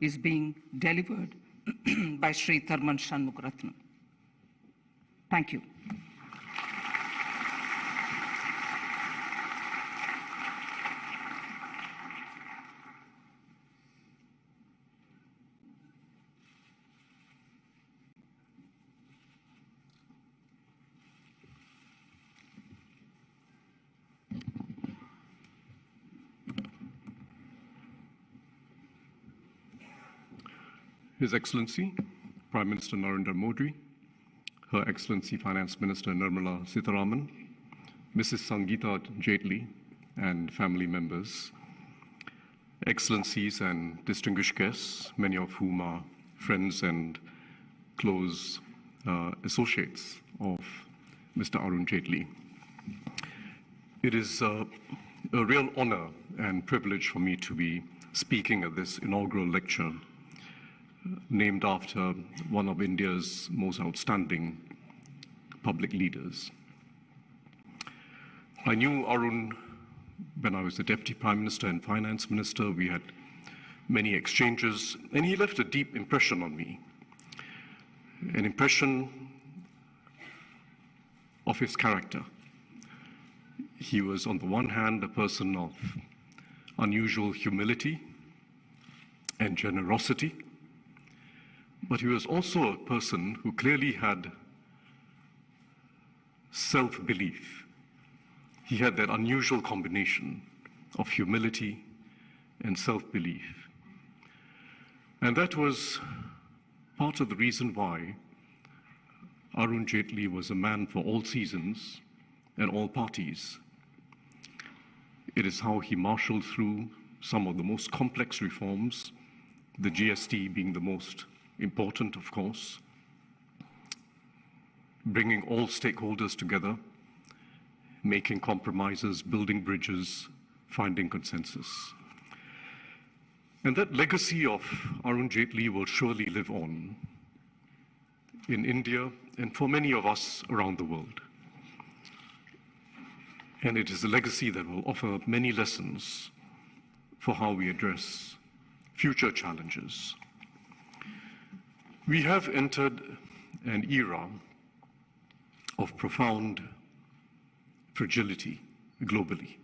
is being delivered by Sri Tharman Shanmugaratnam. Thank you. His Excellency, Prime Minister Narendra Modi, Her Excellency Finance Minister Nirmala Sitharaman, Mrs. Sangeeta Jaitley, and family members, Excellencies and distinguished guests, many of whom are friends and close associates of Mr. Arun Jaitley. It is a real honor and privilege for me to be speaking at this inaugural lecture named after one of India's most outstanding public leaders. I knew Arun when I was the Deputy Prime Minister and Finance Minister. We had many exchanges, and he left a deep impression on me, an impression of his character. He was, on the one hand, a person of unusual humility and generosity, but he was also a person who clearly had self-belief. He had that unusual combination of humility and self-belief. And that was part of the reason why Arun Jaitley was a man for all seasons and all parties. It is how he marshaled through some of the most complex reforms, the GST being the most important, of course, bringing all stakeholders together, making compromises, building bridges, finding consensus. And that legacy of Arun Jaitley will surely live on in India and for many of us around the world. And it is a legacy that will offer many lessons for how we address future challenges. We have entered an era of profound fragility globally.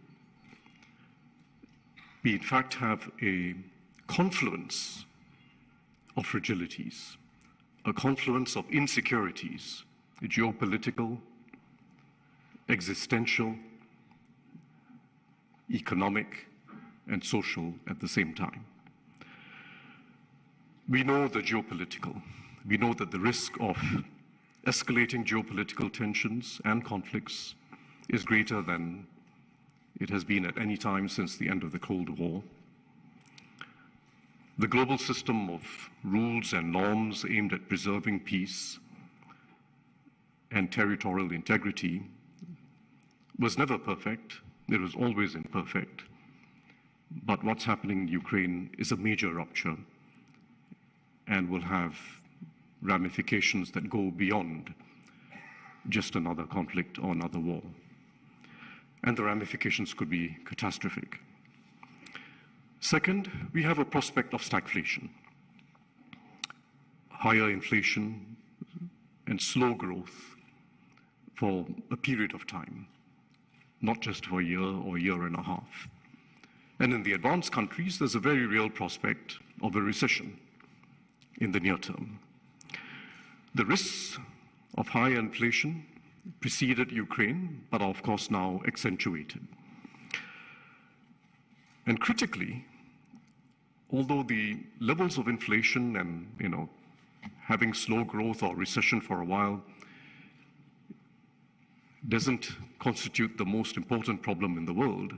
We, in fact, have a confluence of fragilities, a confluence of insecurities, geopolitical, existential, economic, and social at the same time. We know the geopolitical. We know that the risk of escalating geopolitical tensions and conflicts is greater than it has been at any time since the end of the Cold War. The global system of rules and norms aimed at preserving peace and territorial integrity was never perfect. It was always imperfect. But what's happening in Ukraine is a major rupture and will have ramifications that go beyond just another conflict or another war. And the ramifications could be catastrophic. Second, we have a prospect of stagflation, higher inflation and slow growth for a period of time, not just for a year or a year and a half. And in the advanced countries, there's a very real prospect of a recession in the near term. The risks of high inflation preceded Ukraine, but are of course now accentuated. And critically, although the levels of inflation and having slow growth or recession for a while doesn't constitute the most important problem in the world,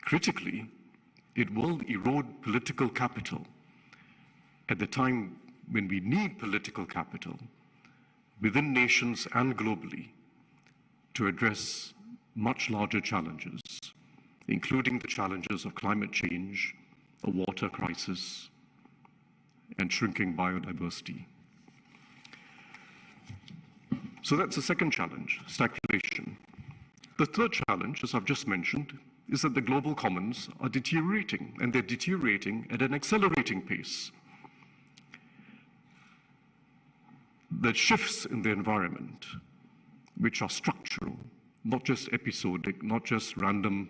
critically, it will erode political capital at the time when we need political capital within nations and globally to address much larger challenges, including the challenges of climate change, a water crisis, and shrinking biodiversity. So that's the second challenge, stagflation. The third challenge, as I've just mentioned, is that the global commons are deteriorating, and they're deteriorating at an accelerating pace. The shifts in the environment, which are structural, not just episodic, not just random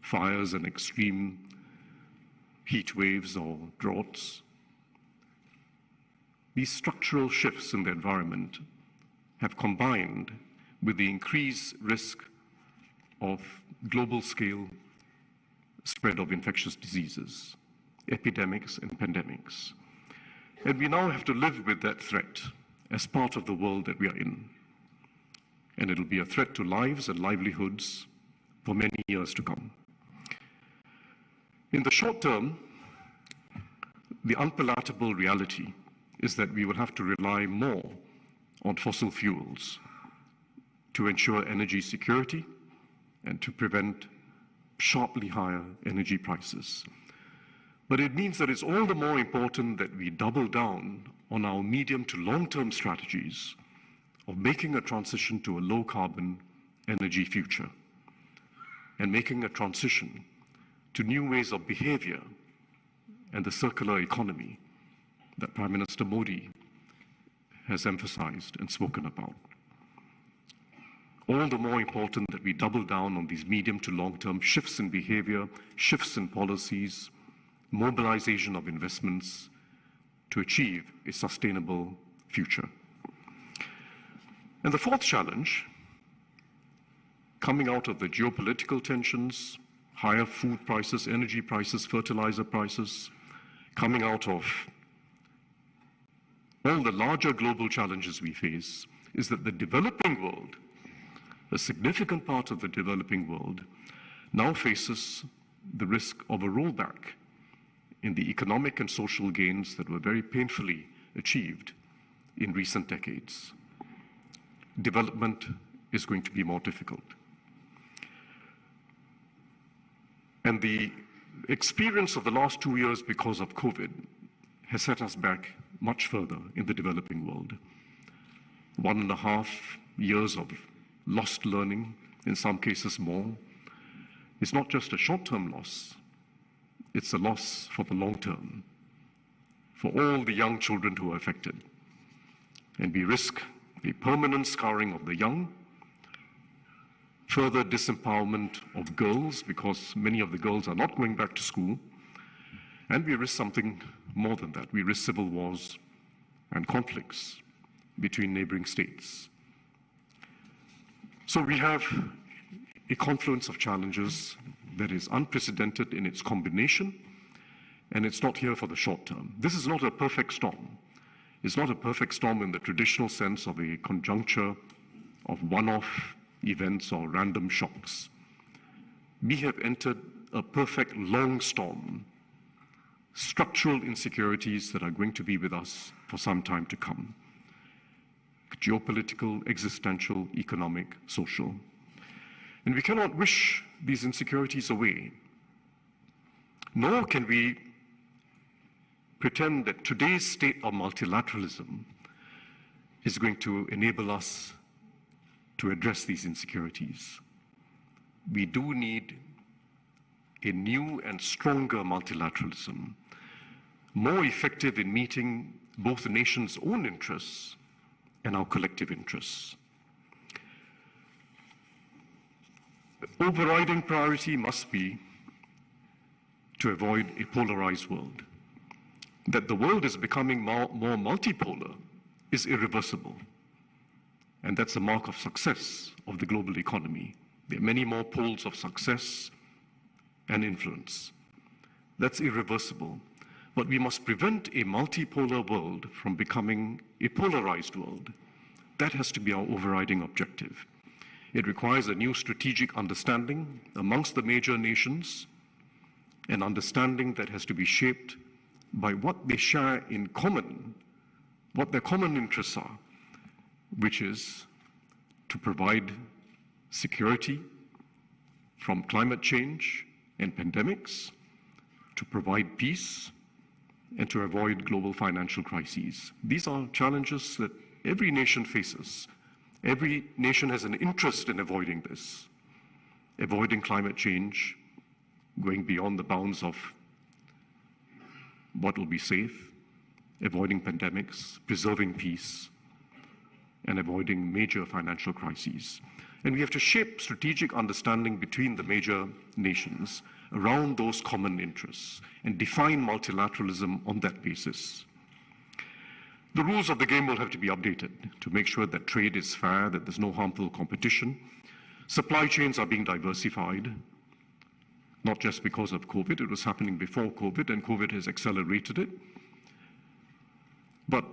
fires and extreme heat waves or droughts. These structural shifts in the environment have combined with the increased risk of global scale spread of infectious diseases, epidemics and pandemics. And we now have to live with that threat as part of the world that we are in. And it'll be a threat to lives and livelihoods for many years to come. In the short term, the unpalatable reality is that we will have to rely more on fossil fuels to ensure energy security and to prevent sharply higher energy prices. But it means that it's all the more important that we double down on our medium to long-term strategies of making a transition to a low-carbon energy future and making a transition to new ways of behavior and the circular economy that Prime Minister Modi has emphasized and spoken about. All the more important that we double down on these medium to long-term shifts in behavior, shifts in policies, mobilization of investments to achieve a sustainable future. And the fourth challenge, coming out of the geopolitical tensions, higher food prices, energy prices, fertilizer prices, coming out of all the larger global challenges we face, is that the developing world, a significant part of the developing world, now faces the risk of a rollback in the economic and social gains that were very painfully achieved in recent decades. Development is going to be more difficult. And the experience of the last 2 years because of COVID has set us back much further in the developing world. 1.5 years of lost learning, in some cases more. It's not just a short-term loss, it's a loss for the long term, for all the young children who are affected. And we risk a permanent scarring of the young, further disempowerment of girls, because many of the girls are not going back to school, and we risk something more than that. We risk civil wars and conflicts between neighboring states. So we have a confluence of challenges that is unprecedented in its combination, and it's not here for the short term. This is not a perfect storm. It's not a perfect storm in the traditional sense of a conjuncture of one-off events or random shocks. We have entered a perfect long storm, structural insecurities that are going to be with us for some time to come. Geopolitical, existential, economic, social. And we cannot wish these insecurities away, nor can we pretend that today's state of multilateralism is going to enable us to address these insecurities. We do need a new and stronger multilateralism, more effective in meeting both the nation's own interests and our collective interests. The overriding priority must be to avoid a polarized world. That the world is becoming more multipolar is irreversible. And that's a mark of success of the global economy. There are many more poles of success and influence. That's irreversible. But we must prevent a multipolar world from becoming a polarized world. That has to be our overriding objective. It requires a new strategic understanding amongst the major nations, an understanding that has to be shaped by what they share in common, what their common interests are, which is to provide security from climate change and pandemics, to provide peace, and to avoid global financial crises. These are challenges that every nation faces. Every nation has an interest in avoiding this, avoiding climate change, going beyond the bounds of what will be safe, avoiding pandemics, preserving peace, and avoiding major financial crises. And we have to shape strategic understanding between the major nations around those common interests and define multilateralism on that basis. The rules of the game will have to be updated to make sure that trade is fair, that there's no harmful competition. Supply chains are being diversified, not just because of COVID. It was happening before COVID, and COVID has accelerated it. But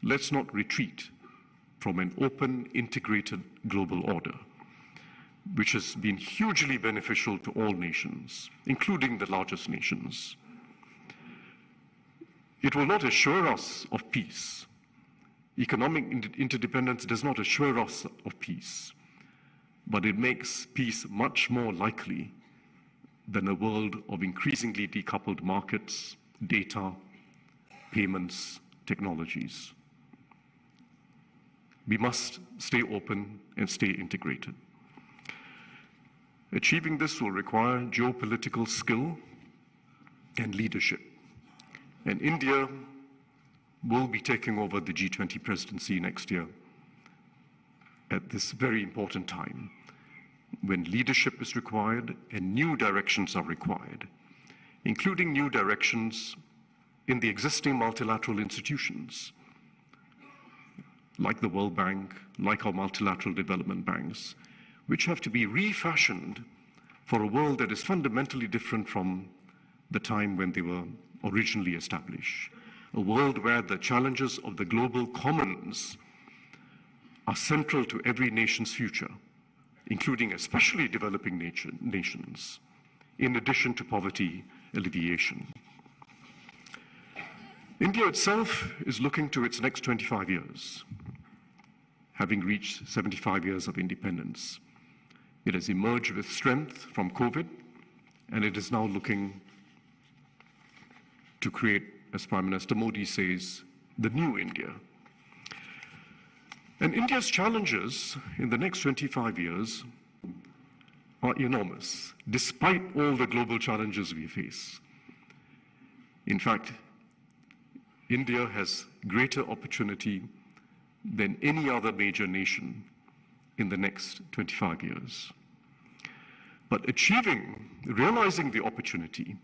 let's not retreat from an open, integrated global order, which has been hugely beneficial to all nations, including the largest nations. It will not assure us of peace. Economic interdependence does not assure us of peace, but it makes peace much more likely than a world of increasingly decoupled markets, data, payments, technologies. We must stay open and stay integrated. Achieving this will require geopolitical skill and leadership. And India will be taking over the G20 presidency next year at this very important time, when leadership is required and new directions are required, including new directions in the existing multilateral institutions, like the World Bank, like our multilateral development banks, which have to be refashioned for a world that is fundamentally different from the time when they were originally established. A world where the challenges of the global commons are central to every nation's future, including especially developing nations, in addition to poverty alleviation. India itself is looking to its next 25 years, having reached 75 years of independence. It has emerged with strength from COVID, and it is now looking to create, as Prime Minister Modi says, the new India. And India's challenges in the next 25 years are enormous, despite all the global challenges we face. In fact, India has greater opportunity than any other major nation in the next 25 years. But realizing the opportunity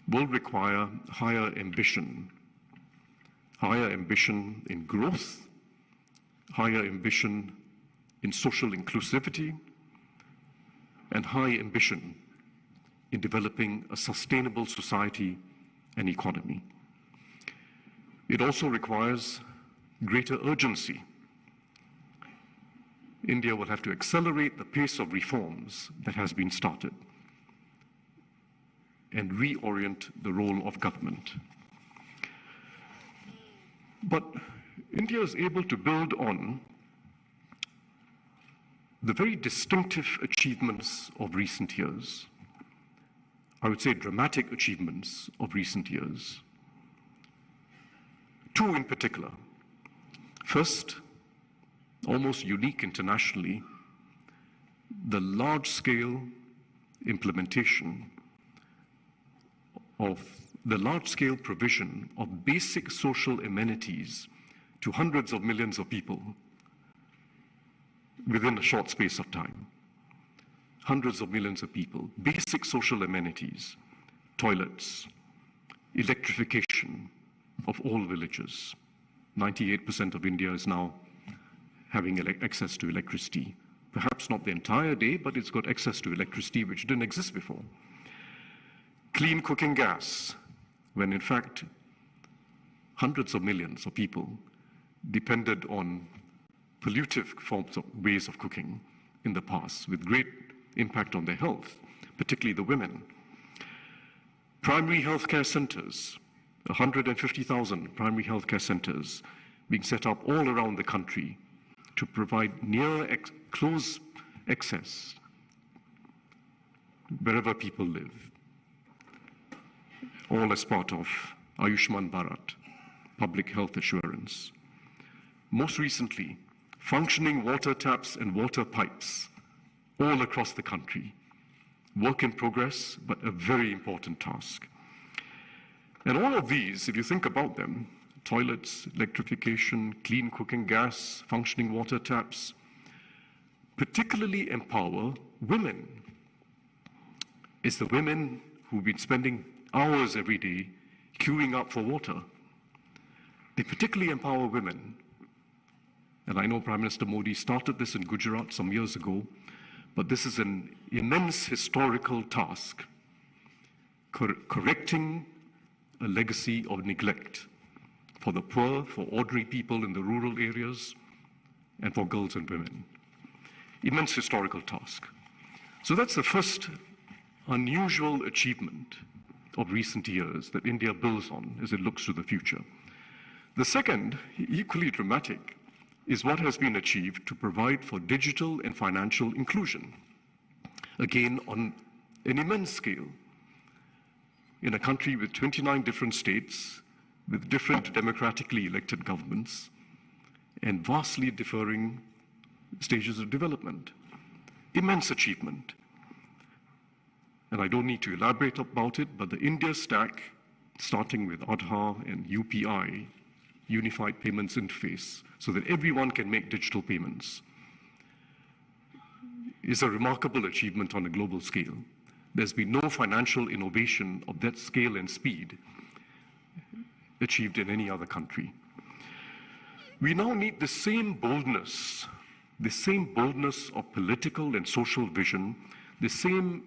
will require higher ambition in growth, higher ambition in social inclusivity, and high ambition in developing a sustainable society and economy. It also requires greater urgency. India will have to accelerate the pace of reforms that has been started and reorient the role of government. But India is able to build on the very distinctive achievements of recent years. I would say dramatic achievements of recent years. Two in particular. First, almost unique internationally, the large-scale implementation of the large-scale provision of basic social amenities to hundreds of millions of people within a short space of time. Hundreds of millions of people, basic social amenities, toilets, electrification of all villages. 98% of India is now having access to electricity. Perhaps not the entire day, but it's got access to electricity which didn't exist before. Clean cooking gas, when in fact hundreds of millions of people depended on pollutive ways of cooking in the past, with great impact on their health, particularly the women. Primary healthcare centers, 150,000 primary healthcare centers being set up all around the country to provide close access wherever people live, all as part of Ayushman Bharat, public health assurance. Most recently, functioning water taps and water pipes all across the country, work in progress, but a very important task. And all of these, if you think about them, toilets, electrification, clean cooking gas, functioning water taps, particularly empower women. It's the women who've been spending hours every day queuing up for water. They particularly empower women. And I know Prime Minister Modi started this in Gujarat some years ago, but this is an immense historical task, correcting a legacy of neglect for the poor, for ordinary people in the rural areas, and for girls and women. Immense historical task. So that's the first unusual achievement of recent years that India builds on as it looks to the future. The second, equally dramatic, is what has been achieved to provide for digital and financial inclusion, again on an immense scale. In a country with 29 different states, with different democratically elected governments, and vastly differing stages of development. Immense achievement. And I don't need to elaborate about it, but the India stack, starting with Aadhaar and UPI, Unified Payments Interface, so that everyone can make digital payments, is a remarkable achievement on a global scale. There's been no financial innovation of that scale and speed achieved in any other country. We now need the same boldness of political and social vision, the same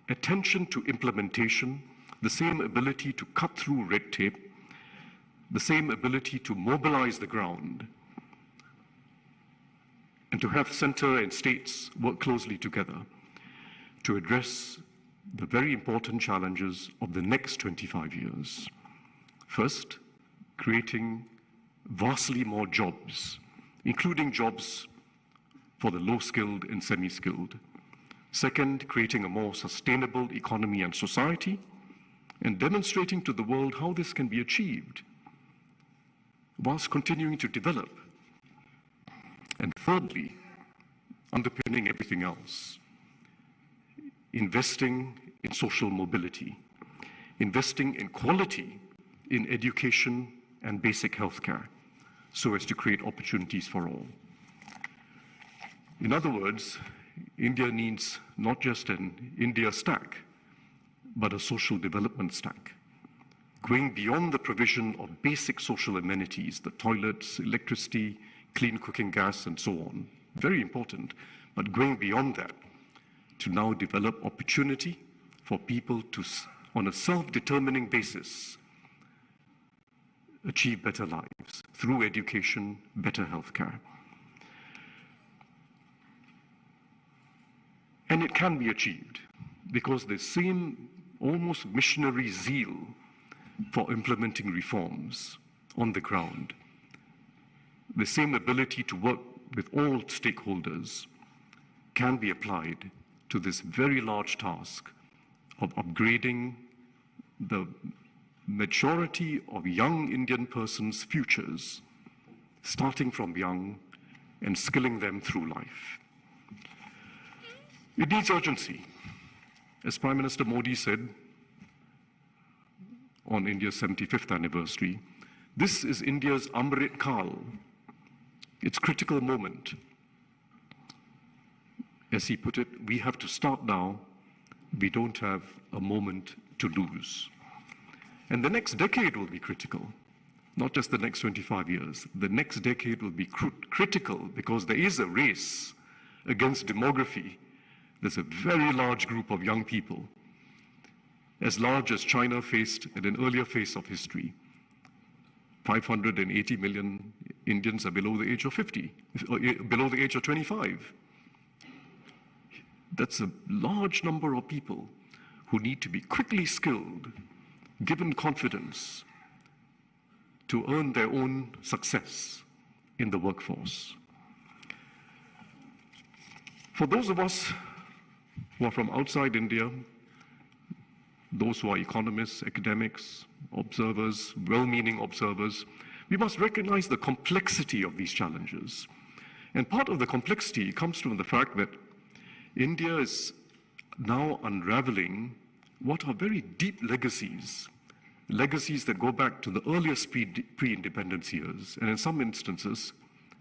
attention to implementation, the same ability to cut through red tape, the same ability to mobilize the ground, and to have center and states work closely together to address the very important challenges of the next 25 years. First, creating vastly more jobs, including jobs for the low-skilled and semi-skilled. Second, creating a more sustainable economy and society, and demonstrating to the world how this can be achieved whilst continuing to develop. And thirdly, underpinning everything else, investing in social mobility, investing in quality in education and basic healthcare, so as to create opportunities for all. In other words, India needs not just an India stack, but a social development stack, going beyond the provision of basic social amenities, the toilets, electricity, clean cooking gas, and so on. Very important, but going beyond that to now develop opportunity for people to, on a self-determining basis, achieve better lives through education, better healthcare. And it can be achieved because the same almost missionary zeal for implementing reforms on the ground, the same ability to work with all stakeholders can be applied to this very large task of upgrading the majority of young Indian persons' futures, starting from young and skilling them through life. It needs urgency. As Prime Minister Modi said on India's 75th anniversary, this is India's Amrit Kal, its critical moment. As he put it, we have to start now. We don't have a moment to lose. And the next decade will be critical, not just the next 25 years. The next decade will be critical because there is a race against demography. There's a very large group of young people, as large as China faced at an earlier phase of history. 580 million Indians are below the age of 50, below the age of 25. That's a large number of people who need to be quickly skilled, given confidence to earn their own success in the workforce. For those of us who are from outside India, those who are economists, academics, observers, well-meaning observers, we must recognize the complexity of these challenges. And part of the complexity comes from the fact that India is now unraveling what are very deep legacies, legacies that go back to the earliest pre-independence years, and in some instances,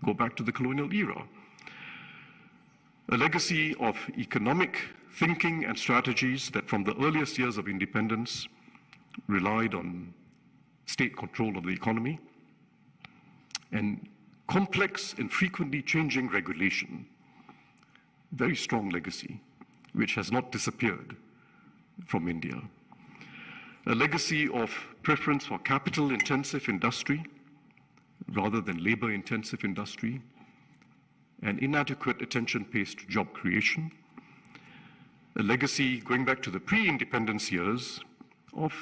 go back to the colonial era. A legacy of economic thinking and strategies that from the earliest years of independence relied on state control of the economy and complex and frequently changing regulation. Very strong legacy, which has not disappeared from India. A legacy of preference for capital-intensive industry rather than labor-intensive industry, and inadequate attention paid to job creation. A legacy going back to the pre-independence years of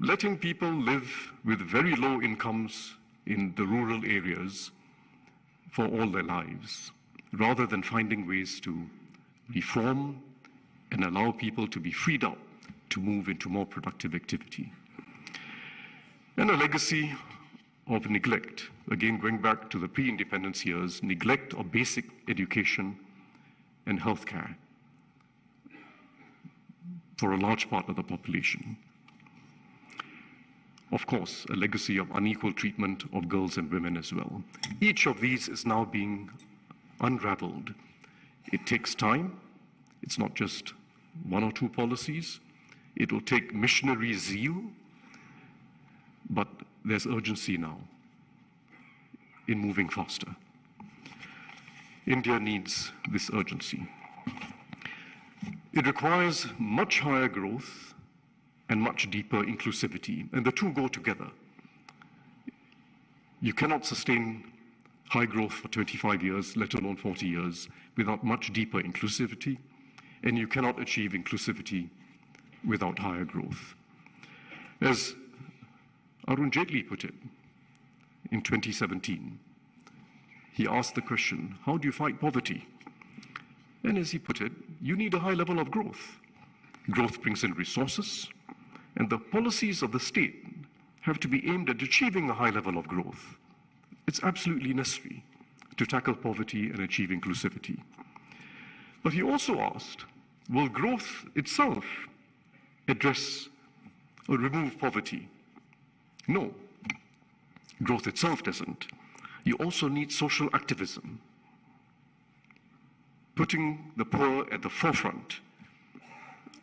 letting people live with very low incomes in the rural areas for all their lives, rather than finding ways to reform and allow people to be freed up to move into more productive activity. And a legacy of neglect, again going back to the pre-independence years, neglect of basic education and healthcare for a large part of the population. Of course, a legacy of unequal treatment of girls and women as well. Each of these is now being unraveled. It takes time. It's not just one or two policies. It will take missionary zeal, but there's urgency now in moving faster. India needs this urgency. It requires much higher growth and much deeper inclusivity, and the two go together. You cannot sustain high growth for 25 years, let alone 40 years, without much deeper inclusivity, and you cannot achieve inclusivity without higher growth. As Arun Jaitley put it in 2017, he asked the question, how do you fight poverty? And as he put it, you need a high level of growth. Growth brings in resources, and the policies of the state have to be aimed at achieving a high level of growth. It's absolutely necessary to tackle poverty and achieve inclusivity. But he also asked, will growth itself address or remove poverty? No, growth itself doesn't. You also need social activism, putting the poor at the forefront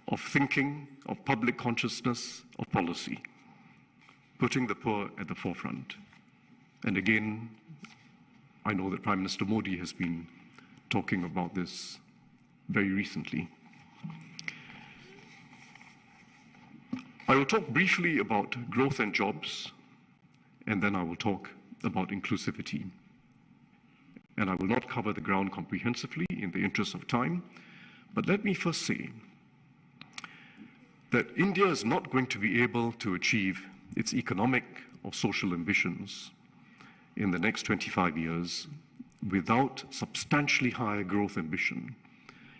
of thinking, of public consciousness, of policy, putting the poor at the forefront. And again, I know that Prime Minister Modi has been talking about this very recently. I will talk briefly about growth and jobs, and then I will talk about inclusivity. And I will not cover the ground comprehensively in the interest of time, but let me first say that India is not going to be able to achieve its economic or social ambitions in the next 25 years without substantially higher growth ambition.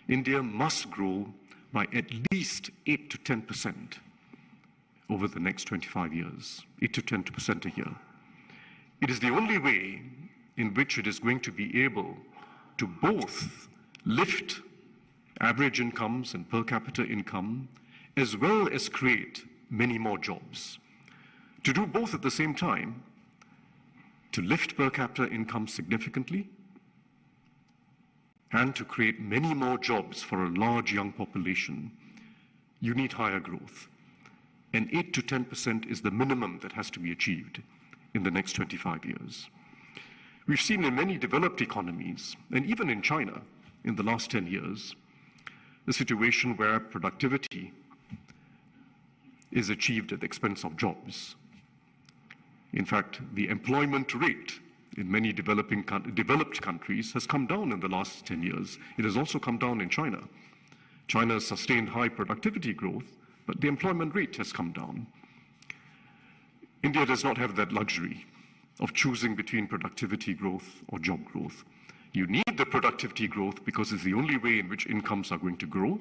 India must grow by at least 8 to 10% over the next 25 years, 8 to 10% a year. It is the only way in which it is going to be able to both lift average incomes and per capita income, as well as create many more jobs. To do both at the same time, to lift per capita income significantly, and to create many more jobs for a large young population, you need higher growth. And 8 to 10% is the minimum that has to be achieved in the next 25 years. We've seen in many developed economies, and even in China in the last 10 years, a situation where productivity is achieved at the expense of jobs. In fact, the employment rate in many developed countries has come down in the last 10 years. It has also come down in China. China has sustained high productivity growth, but the employment rate has come down. India does not have that luxury of choosing between productivity growth or job growth. You need the productivity growth because it's the only way in which incomes are going to grow,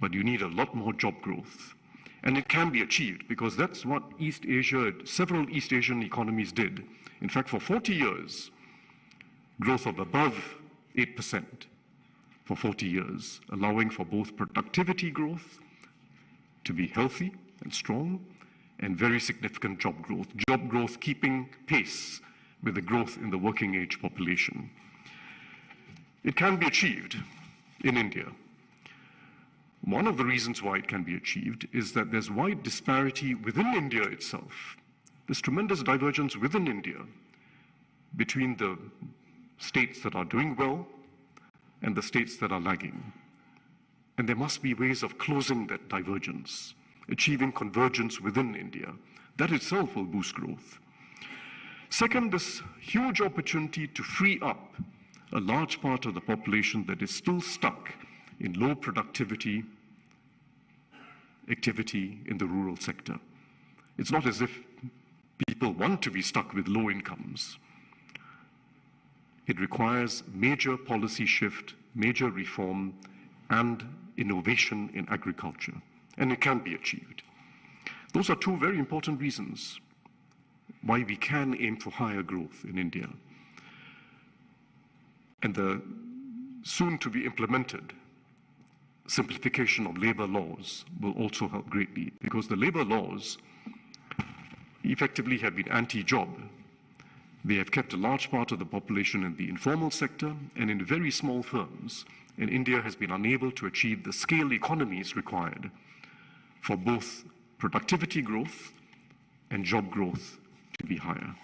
but you need a lot more job growth. And it can be achieved because that's what several East Asian economies did. In fact, for 40 years, growth of above 8% for 40 years, allowing for both productivity growth to be healthy and strong, and very significant job growth keeping pace with the growth in the working age population. It can be achieved in India. One of the reasons why it can be achieved is that there's wide disparity within India itself. There's tremendous divergence within India between the states that are doing well and the states that are lagging. And there must be ways of closing that divergence, achieving convergence within India. That itself will boost growth. Second, this huge opportunity to free up a large part of the population that is still stuck in low productivity activity in the rural sector. It's not as if people want to be stuck with low incomes. It requires major policy shift, major reform, and innovation in agriculture, and it can be achieved. Those are two very important reasons why we can aim for higher growth in India. And the soon to be implemented simplification of labor laws will also help greatly, because the labor laws effectively have been anti-job. They have kept a large part of the population in the informal sector and in very small firms, and India has been unable to achieve the scale economies required for both productivity growth and job growth to be higher.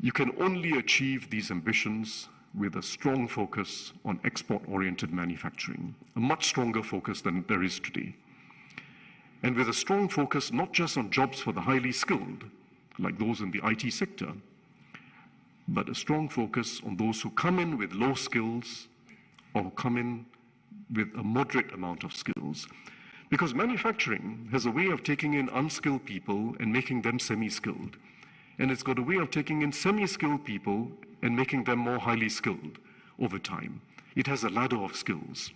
You can only achieve these ambitions with a strong focus on export-oriented manufacturing, a much stronger focus than there is today. And with a strong focus not just on jobs for the highly skilled, like those in the IT sector, but a strong focus on those who come in with low skills or who come in with a moderate amount of skills. Because manufacturing has a way of taking in unskilled people and making them semi-skilled. And it's got a way of taking in semi-skilled people and making them more highly skilled over time. It has a ladder of skills.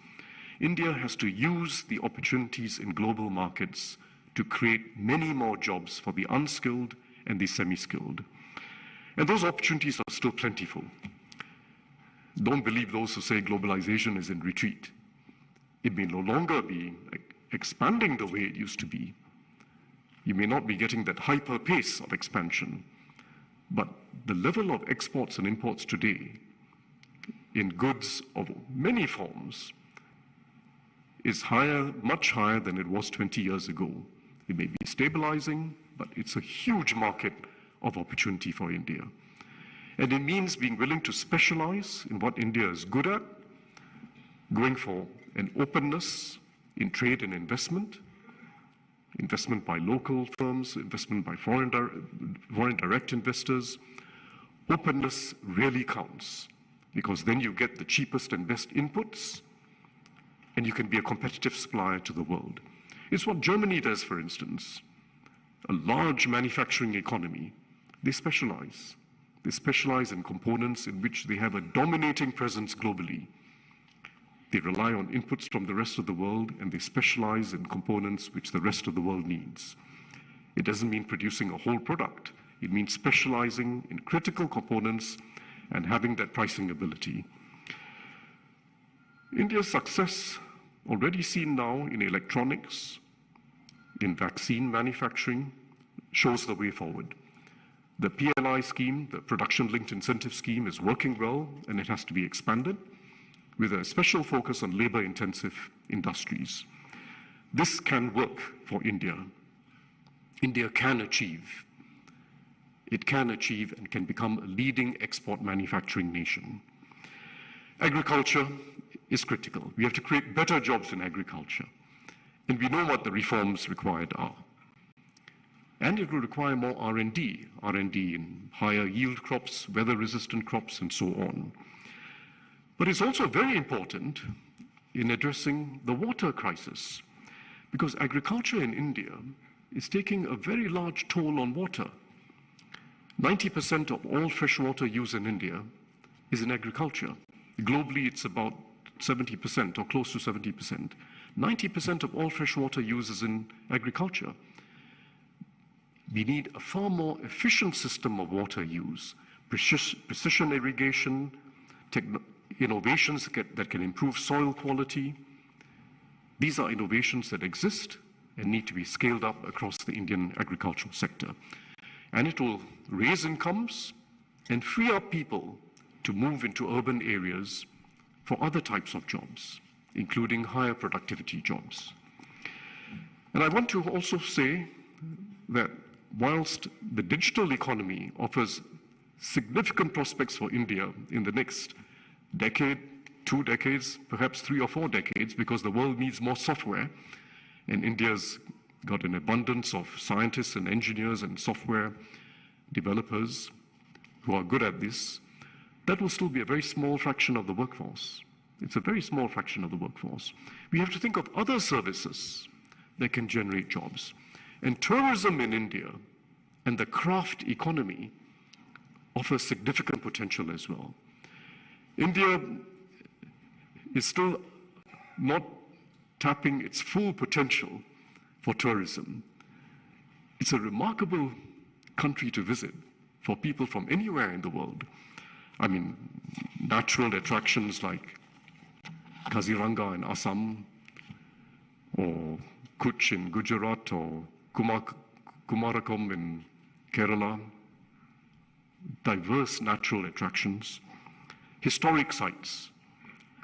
India has to use the opportunities in global markets to create many more jobs for the unskilled and the semi-skilled. And those opportunities are still plentiful. Don't believe those who say globalization is in retreat. It may no longer be expanding the way it used to be. You may not be getting that hyper pace of expansion, but the level of exports and imports today in goods of many forms is higher, much higher than it was 20 years ago. It may be stabilizing, but it's a huge market of opportunity for India. And it means being willing to specialize in what India is good at, going for an openness in trade and investment by local firms, investment by foreign direct investors. Openness really counts, because then you get the cheapest and best inputs, and you can be a competitive supplier to the world. It's what Germany does, for instance. A large manufacturing economy. They specialize. They specialize in components in which they have a dominating presence globally. They rely on inputs from the rest of the world, and they specialize in components which the rest of the world needs. It doesn't mean producing a whole product. It means specializing in critical components and having that pricing ability. India's success, already seen now in electronics, in vaccine manufacturing, shows the way forward. The PLI scheme, the Production-Linked Incentive Scheme, is working well, and it has to be expanded, with a special focus on labor-intensive industries. This can work for India. India can achieve. It can achieve and can become a leading export manufacturing nation. Agriculture is critical. We have to create better jobs in agriculture. And we know what the reforms required are. And it will require more R&D in higher yield crops, weather-resistant crops, and so on. But it's also very important in addressing the water crisis, because agriculture in India is taking a very large toll on water. 90% of all freshwater use in India is in agriculture. Globally, it's about 70% or close to 70%. 90% of all freshwater use is in agriculture. We need a far more efficient system of water use, precision irrigation, innovations that can improve soil quality. These are innovations that exist and need to be scaled up across the Indian agricultural sector. And it will raise incomes and free up people to move into urban areas for other types of jobs, including higher productivity jobs. And I want to also say that whilst the digital economy offers significant prospects for India in the next decade, 2 decades, perhaps 3 or 4 decades, because the world needs more software, and India's got an abundance of scientists and engineers and software developers who are good at this, that will still be a very small fraction of the workforce. It's a very small fraction of the workforce. We have to think of other services that can generate jobs. And tourism in India and the craft economy offer significant potential as well. India is still not tapping its full potential for tourism. It's a remarkable country to visit for people from anywhere in the world. I mean, natural attractions like Kaziranga in Assam, or Kutch in Gujarat, or Kumarakom in Kerala, diverse natural attractions, historic sites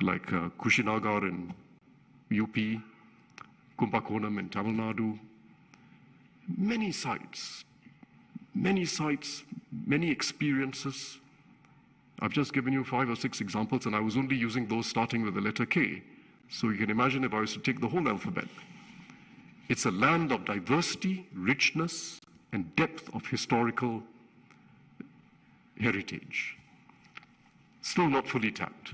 like Kushinagar in UP, Kumbakonam in Tamil Nadu, many sites, many experiences. I've just given you 5 or 6 examples, and I was only using those starting with the letter K. So you can imagine if I was to take the whole alphabet. It's a land of diversity, richness, and depth of historical heritage. Still not fully tapped.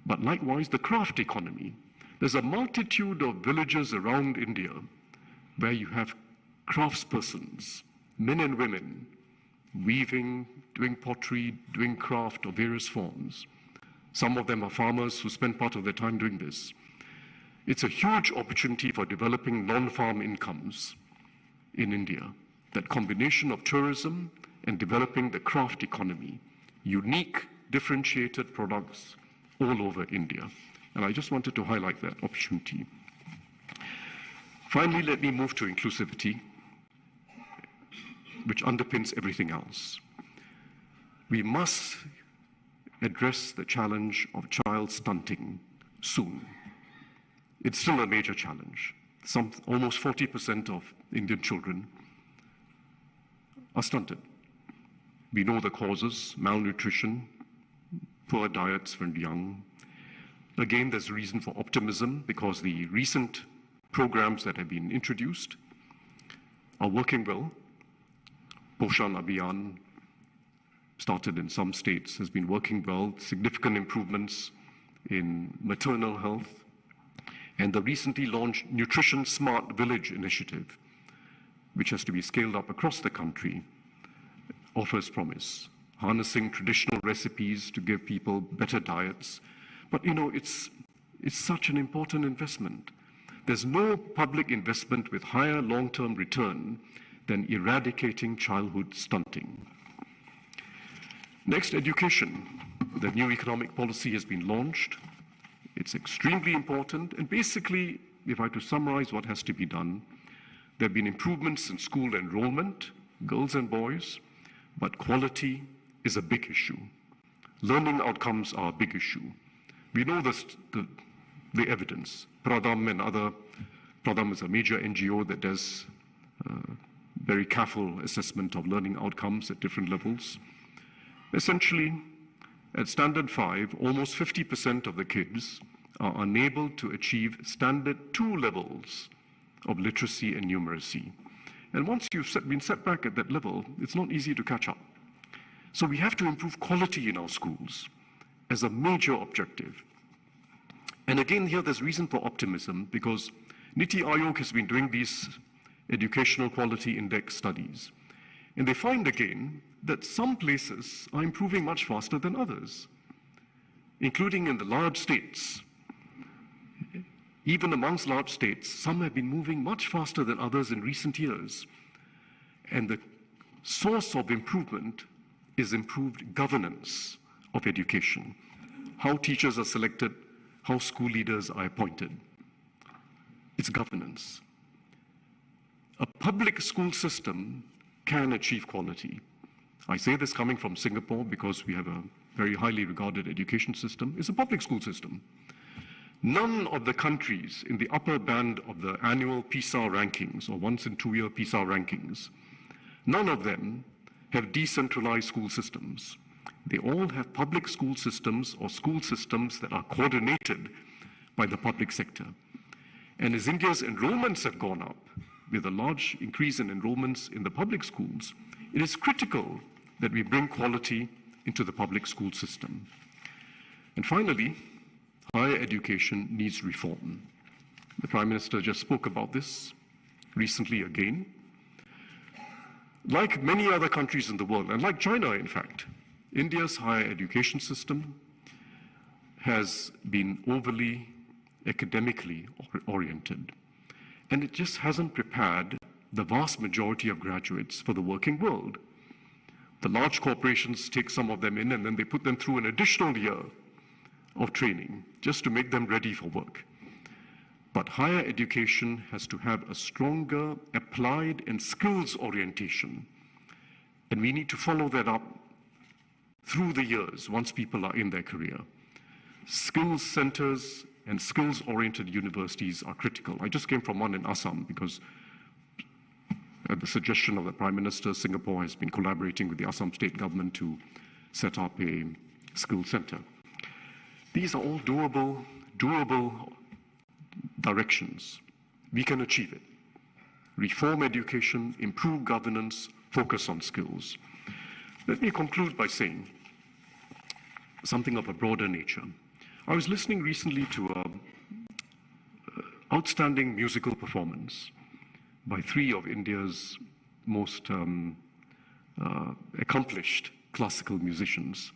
But likewise, the craft economy. There's a multitude of villages around India where you have craftspersons, men and women, weaving, doing pottery, doing craft of various forms. Some of them are farmers who spend part of their time doing this. It's a huge opportunity for developing non-farm incomes in India. That combination of tourism and developing the craft economy, unique, differentiated products all over India. And I just wanted to highlight that opportunity. Finally, let me move to inclusivity, which underpins everything else. We must address the challenge of child stunting soon. It's still a major challenge. Almost 40% of Indian children are stunted. We know the causes: malnutrition, poor diets when young. Again, there's reason for optimism because the recent programs that have been introduced are working well. Poshan Abhiyan, started in some states, has been working well. Significant improvements in maternal health. And the recently launched Nutrition Smart Village initiative, which has to be scaled up across the country, offers promise, harnessing traditional recipes to give people better diets. But it's such an important investment. There's no public investment with higher long-term return than eradicating childhood stunting. Next, education. The new economic policy has been launched. It's extremely important, and basically, if I had to summarize what has to be done, there have been improvements in school enrollment, girls and boys, but quality is a big issue. Learning outcomes are a big issue. We know the evidence. Pradham is a major NGO that does very careful assessment of learning outcomes at different levels. Essentially, at Standard 5, almost 50% of the kids are unable to achieve Standard 2 levels of literacy and numeracy. And once you've been set back at that level, it's not easy to catch up. So we have to improve quality in our schools as a major objective. And again, here there's reason for optimism because Niti Aayog has been doing these educational quality index studies. And they find again that some places are improving much faster than others, including in the large states. Even amongst large states, some have been moving much faster than others in recent years. And the source of improvement is improved governance of education. how teachers are selected, how school leaders are appointed. It's governance. A public school system can achieve quality. I say this coming from Singapore because we have a very highly regarded education system. It's a public school system. None of the countries in the upper band of the annual PISA rankings, or once in 2-year PISA rankings, none of them have decentralized school systems. They all have public school systems or school systems that are coordinated by the public sector. And as India's enrollments have gone up, with a large increase in enrollments in the public schools, it is critical that we bring quality into the public school system. And finally, higher education needs reform. The Prime Minister just spoke about this recently again. Like many other countries in the world, and like China, in fact, India's higher education system has been overly academically oriented. And it just hasn't prepared the vast majority of graduates for the working world. The large corporations take some of them in and then they put them through an additional year of training just to make them ready for work. But higher education has to have a stronger applied and skills orientation. And we need to follow that up through the years once people are in their career. Skills centers and skills-oriented universities are critical. I just came from one in Assam because at the suggestion of the Prime Minister, Singapore has been collaborating with the Assam state government to set up a skills center. These are all doable directions. We can achieve it. Reform education, improve governance, focus on skills. Let me conclude by saying something of a broader nature. I was listening recently to an outstanding musical performance by 3 of India's most accomplished classical musicians,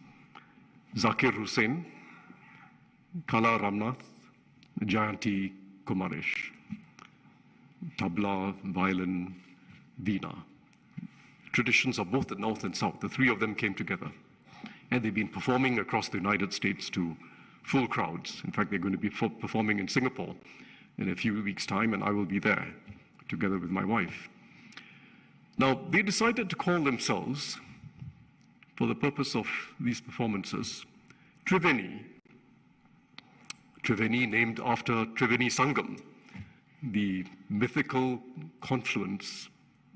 Zakir Hussain, Kala Ramnath, Jayanti Kumaresh, tabla, violin, veena. Traditions of both the North and South. The 3 of them came together. And they've been performing across the United States to full crowds. In fact, they're going to be performing in Singapore in a few weeks' time, and I will be there together with my wife. Now, they decided to call themselves, for the purpose of these performances, Triveni. Triveni named after Triveni Sangam, the mythical confluence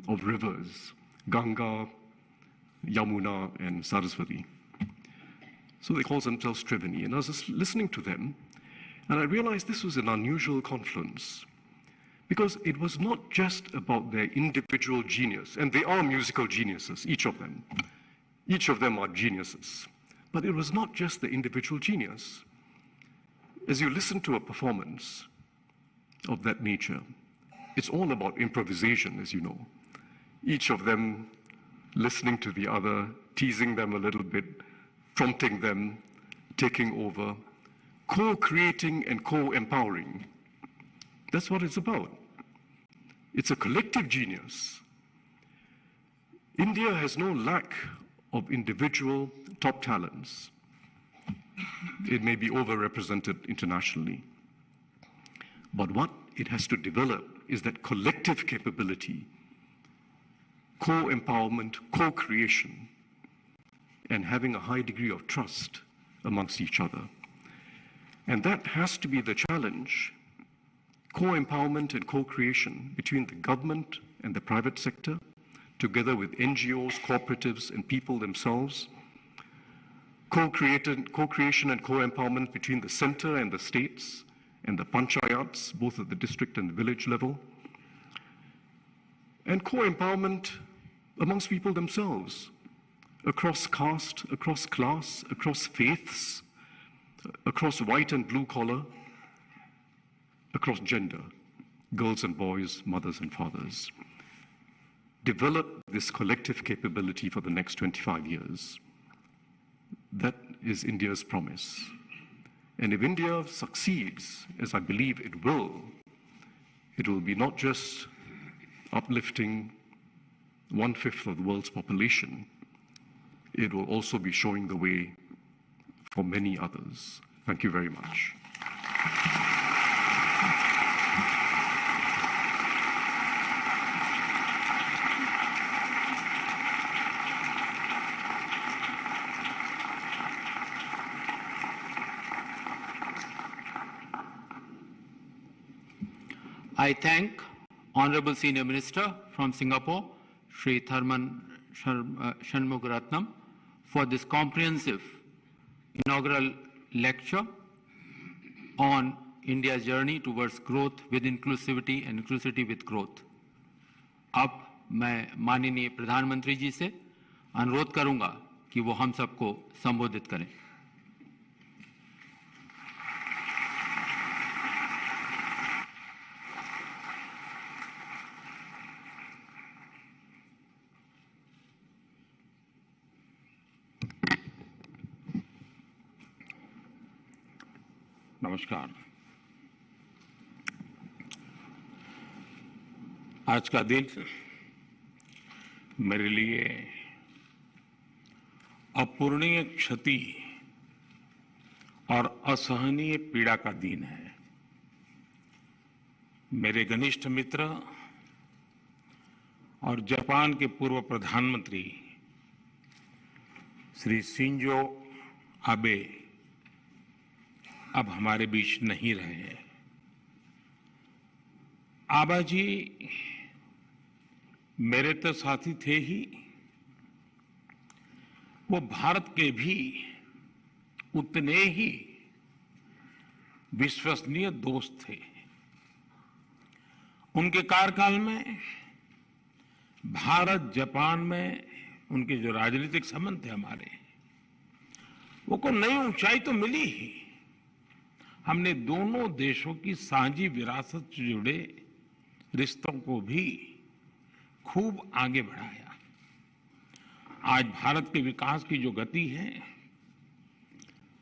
of rivers, Ganga, Yamuna, and Saraswati. So they call themselves Triveni. And I was just listening to them, and I realized this was an unusual confluence, because it was not just about their individual genius, and they are musical geniuses, each of them. Each of them are geniuses. But it was not just the individual genius. As you listen to a performance of that nature, it's all about improvisation, as you know. Each of them listening to the other, teasing them a little bit, prompting them, taking over, co-creating and co-empowering. That's what it's about. It's a collective genius. India has no lack of individual top talents. It may be overrepresented internationally. But what it has to develop is that collective capability, co-empowerment, co-creation, and having a high degree of trust amongst each other. And that has to be the challenge, co-empowerment and co-creation between the government and the private sector, together with NGOs, cooperatives, and people themselves, co-creation and co-empowerment between the center and the states, and the panchayats, both at the district and the village level, and co-empowerment amongst people themselves, across caste, across class, across faiths, across white and blue collar, across gender, girls and boys, mothers and fathers. Develop this collective capability for the next 25 years. That is India's promise. And if India succeeds, as I believe it will be not just uplifting 1/5 of the world's population, it will also be showing the way for many others. Thank you very much. I thank Honorable Senior Minister from Singapore, Sri Tharman Shanmugaratnam, for this comprehensive inaugural lecture on India's journey towards growth with inclusivity and inclusivity with growth. अब मैं माननीय प्रधानमंत्री जी से अनुरोध करूंगा कि वो हम सबको संबोधित करें। नमस्कार। आज का दिन मेरे लिए अपूरणीय क्षति और असहनीय पीड़ा का दिन है। मेरे घनिष्ठ मित्र और जापान के पूर्व प्रधानमंत्री श्री शिंजो आबे अब हमारे बीच नहीं रहे हैं। आबा जी मेरे तो साथी थे ही, वो भारत के भी उतने ही विश्वसनीय दोस्त थे। उनके कार्यकाल में भारत जापान में उनके जो राजनीतिक संबंध थे हमारे, वो को नई ऊंचाई तो मिली ही। हमने दोनों देशों की साझी विरासत से जुड़े रिश्तों को भी खूब आगे बढ़ाया। आज भारत के विकास की जो गति है,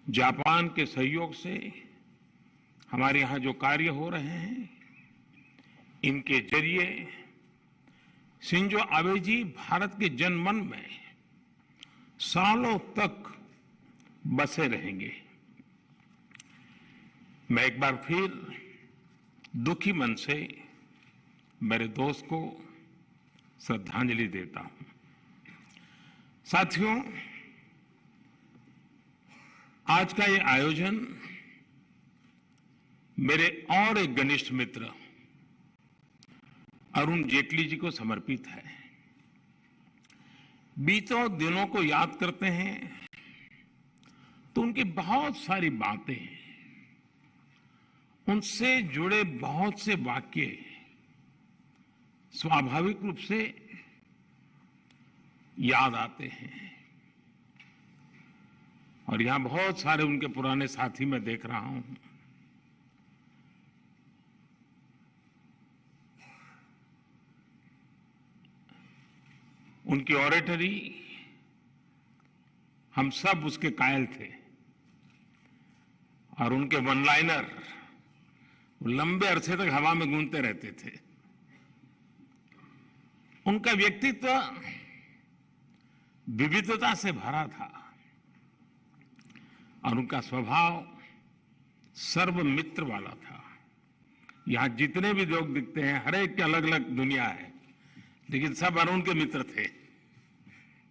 जापान के सहयोग से हमारे यहाँ जो कार्य हो रहे हैं, इनके जरिए शिंजो आबे जी भारत के जनमन में सालों तक बसे रहेंगे। मैं एक बार फिर दुखी मन से मेरे दोस्त को श्रद्धांजलि देता हूं। साथियों, आज का ये आयोजन मेरे और एक घनिष्ठ मित्र अरुण जेटली जी को समर्पित है। बीतों दिनों को याद करते हैं तो उनकी बहुत सारी बातें, उनसे जुड़े बहुत से वाक्य स्वाभाविक रूप से याद आते हैं। और यहां बहुत सारे उनके पुराने साथी मैं देख रहा हूं। उनकी ऑरेटरी हम सब उसके कायल थे, और उनके वन लाइनर लंबे अरसे तक हवा में गूंजते रहते थे। उनका व्यक्तित्व विविधता से भरा था और उनका स्वभाव सर्वमित्र वाला था। यहां जितने भी लोग दिखते हैं, हर एक की अलग अलग दुनिया है, लेकिन सब अरुण के मित्र थे।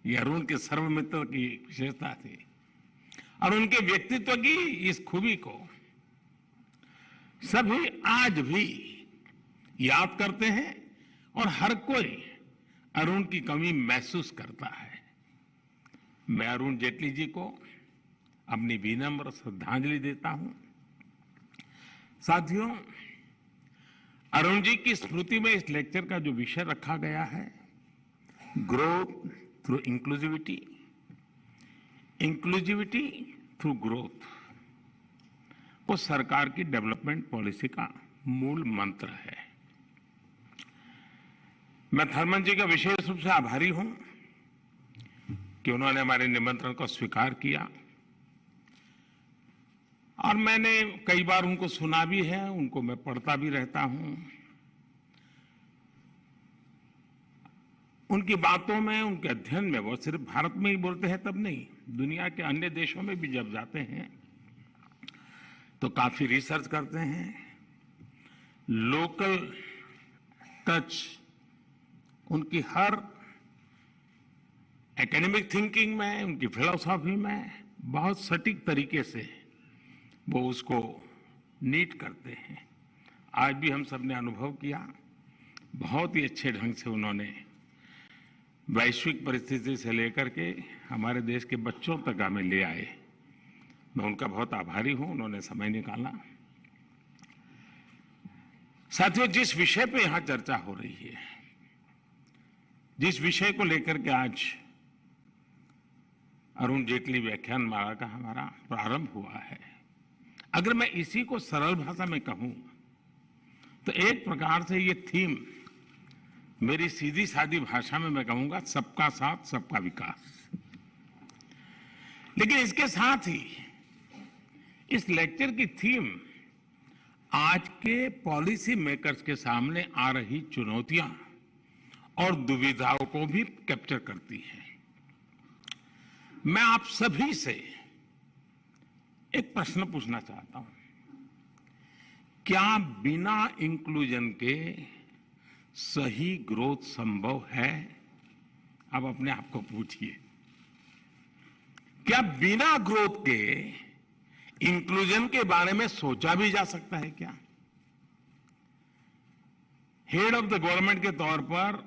ये अरुण के सर्वमित्र की विशेषता थी। और उनके व्यक्तित्व की इस खूबी को सभी आज भी याद करते हैं और हर कोई अरुण की कमी महसूस करता है। मैं अरुण जेटली जी को अपनी विनम्र श्रद्धांजलि देता हूं। साथियों, अरुण जी की स्मृति में इस लेक्चर का जो विषय रखा गया है, growth through inclusivity, inclusivity through growth, वो सरकार की डेवलपमेंट पॉलिसी का मूल मंत्र है। मैं थर्मन जी का विशेष रूप से आभारी हूं कि उन्होंने हमारे निमंत्रण को स्वीकार किया, और मैंने कई बार उनको सुना भी है, उनको मैं पढ़ता भी रहता हूं। उनकी बातों में, उनके अध्ययन में, वो सिर्फ भारत में ही बोलते हैं तब नहीं, दुनिया के अन्य देशों में भी जब जाते हैं तो काफी रिसर्च करते हैं। लोकल टच उनकी हर एकेडमिक थिंकिंग में, उनकी फिलॉसफी में बहुत सटीक तरीके से वो उसको नीट करते हैं। आज भी हम सब ने अनुभव किया, बहुत ही अच्छे ढंग से उन्होंने वैश्विक परिस्थिति से लेकर के हमारे देश के बच्चों तक हमें ले आए। मैं उनका बहुत आभारी हूं, उन्होंने समय निकाला। साथियों, जिस विषय पे यहां चर्चा हो रही है, जिस विषय को लेकर के आज अरुण जेटली व्याख्यान माला का हमारा प्रारंभ हुआ है, अगर मैं इसी को सरल भाषा में कहूं तो एक प्रकार से ये थीम, मेरी सीधी सादी भाषा में मैं कहूंगा, सबका साथ सबका विकास। लेकिन इसके साथ ही इस लेक्चर की थीम आज के पॉलिसी मेकर्स के सामने आ रही चुनौतियां और दुविधाओं को भी कैप्चर करती है। मैं आप सभी से एक प्रश्न पूछना चाहता हूं, क्या बिना इंक्लूजन के सही ग्रोथ संभव है? आप अपने आप को पूछिए, क्या बिना ग्रोथ के इंक्लूजन के बारे में सोचा भी जा सकता है? क्या हेड ऑफ द गवर्नमेंट के तौर पर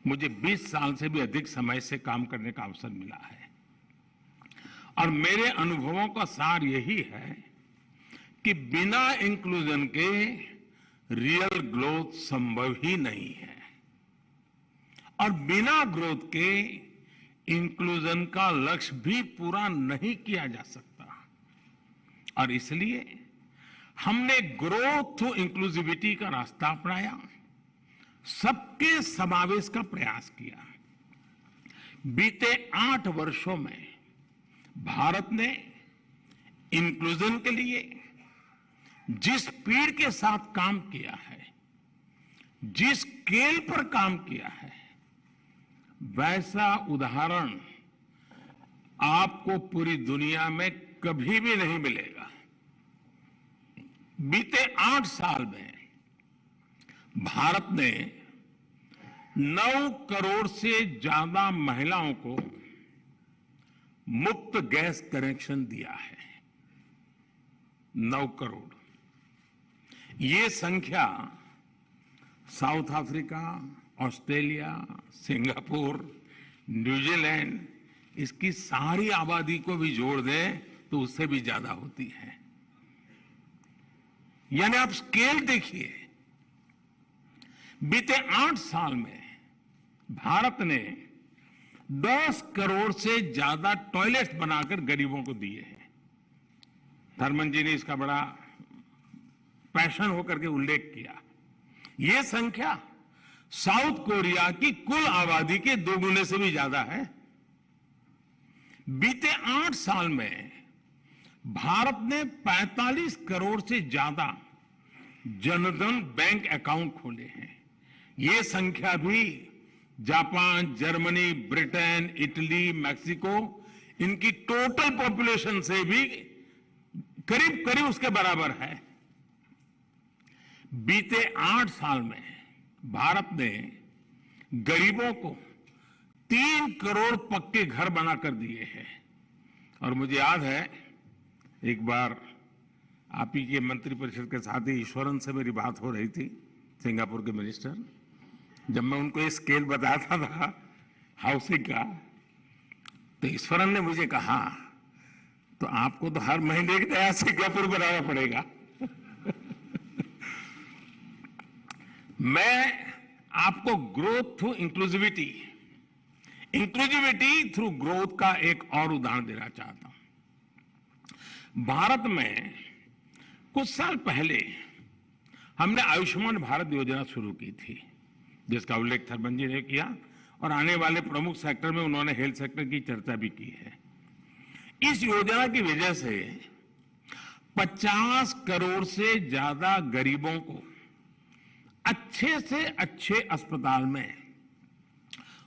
मुझे 20 साल से भी अधिक समय से काम करने का अवसर मिला है और मेरे अनुभवों का सार यही है कि बिना इंक्लूजन के रियल ग्रोथ संभव ही नहीं है और बिना ग्रोथ के इंक्लूजन का लक्ष्य भी पूरा नहीं किया जा सकता। और इसलिए हमने ग्रोथ थ्रू इंक्लूसिविटी का रास्ता अपनाया, सबके समावेश का प्रयास किया। बीते 8 वर्षों में भारत ने इंक्लूजन के लिए जिस स्पीड के साथ काम किया है, जिस स्केल पर काम किया है, वैसा उदाहरण आपको पूरी दुनिया में कभी भी नहीं मिलेगा। बीते 8 साल में भारत ने 9 करोड़ से ज्यादा महिलाओं को मुफ्त गैस कनेक्शन दिया है। 9 करोड़। ये संख्या south Africa, Australia, Singapore, New Zealand, इसकी सारी आबादी को भी जोड़ दें तो उससे भी ज्यादा होती है। यानी आप स्केल देखिए, बीते 8 साल में भारत ने 10 करोड़ से ज्यादा टॉयलेट्स बनाकर गरीबों को दिए हैं। थर्मन जी ने इसका बड़ा पैशन होकर के उल्लेख किया। यह संख्या साउथ कोरिया की कुल आबादी के 2 गुने से भी ज्यादा है। बीते 8 साल में भारत ने 45 करोड़ से ज्यादा जनधन बैंक अकाउंट खोले हैं। यह संख्या भी Japan, Germany, Britain, Italy, Mexico, इनकी टोटल पॉपुलेशन से भी करीब करीब उसके बराबर है। बीते 8 साल में भारत ने गरीबों को 3 करोड़ पक्के घर बनाकर दिए हैं। और मुझे याद है, एक बार आप ही के मंत्रिपरिषद के साथ ही ईश्वरन से मेरी बात हो रही थी, सिंगापुर के मिनिस्टर। जब मैं उनको ये स्केल बताता था हाउसिंग का, तो ईश्वरन ने मुझे कहा, तो आपको तो हर महीने एक नया सिंगापुर बनाना पड़ेगा। मैं आपको growth through inclusivity, inclusivity through growth का एक और उदाहरण देना चाहता हूं। भारत में कुछ साल पहले हमने आयुष्मान भारत योजना शुरू की थी, जिसका उल्लेख थर्मन जी ने किया, और आने वाले प्रमुख सेक्टर में उन्होंने हेल्थ सेक्टर की चर्चा भी की है। इस योजना की वजह से 50 करोड़ से ज्यादा गरीबों को अच्छे से अच्छे अस्पताल में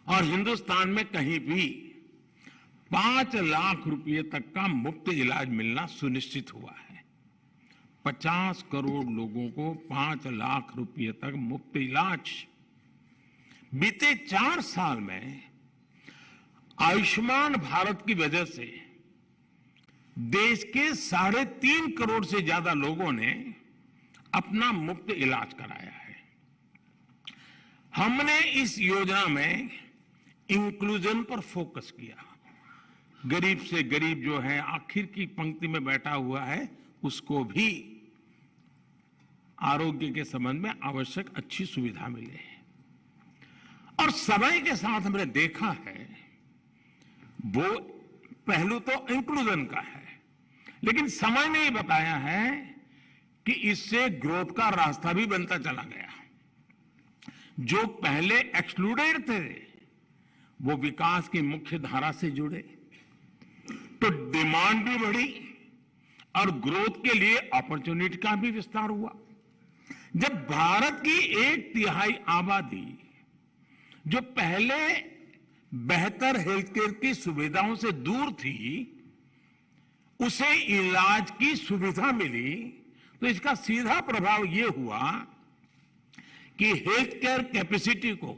और हिंदुस्तान में कहीं भी 5 लाख रुपए तक का मुफ्त इलाज मिलना सुनिश्चित हुआ है। 50 करोड़ लोगों को 5 लाख रुपए तक मुफ्त इलाज। बीते 4 साल में आयुष्मान भारत की वजह से देश के 3.5 करोड़ से ज्यादा लोगों ने अपना मुफ्त इलाज कराया है। हमने इस योजना में इंक्लूजन पर फोकस किया। गरीब से गरीब जो है, आखिर की पंक्ति में बैठा हुआ है, उसको भी आरोग्य के संबंध में आवश्यक अच्छी सुविधा मिले। और समय के साथ हमने देखा है, वो पहलू तो इंक्लूजन का है, लेकिन समय ने ये बताया है कि इससे ग्रोथ का रास्ता भी बनता चला गया। जो पहले एक्सक्लूडेड थे वो विकास की मुख्य धारा से जुड़े, तो डिमांड भी बढ़ी और ग्रोथ के लिए अपॉर्चुनिटी का भी विस्तार हुआ। जब भारत की 1/3 आबादी जो पहले बेहतर हेल्थ केयर की सुविधाओं से दूर थी, उसे इलाज की सुविधा मिली, तो इसका सीधा प्रभाव यह हुआ कि हेल्थ केयर कैपेसिटी को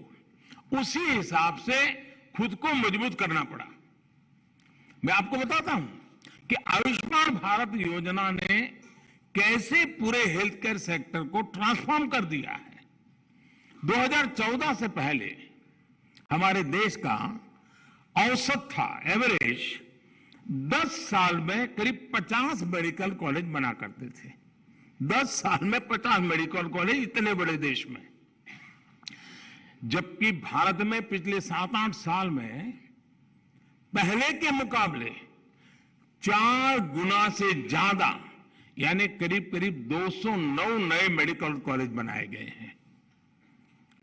उसी हिसाब से खुद को मजबूत करना पड़ा। मैं आपको बताता हूं कि आयुष्मान भारत योजना ने कैसे पूरे हेल्थ केयर सेक्टर को ट्रांसफॉर्म कर दिया है। 2014 से पहले हमारे देश का औसत था, एवरेज 10 साल में करीब 50 मेडिकल कॉलेज बना करते थे। 10 साल में 50 मेडिकल कॉलेज, इतने बड़े देश में। जबकि भारत में पिछले 7-8 साल में पहले के मुकाबले 4 गुना से ज्यादा, यानी करीब करीब 209 नए मेडिकल कॉलेज बनाए गए हैं।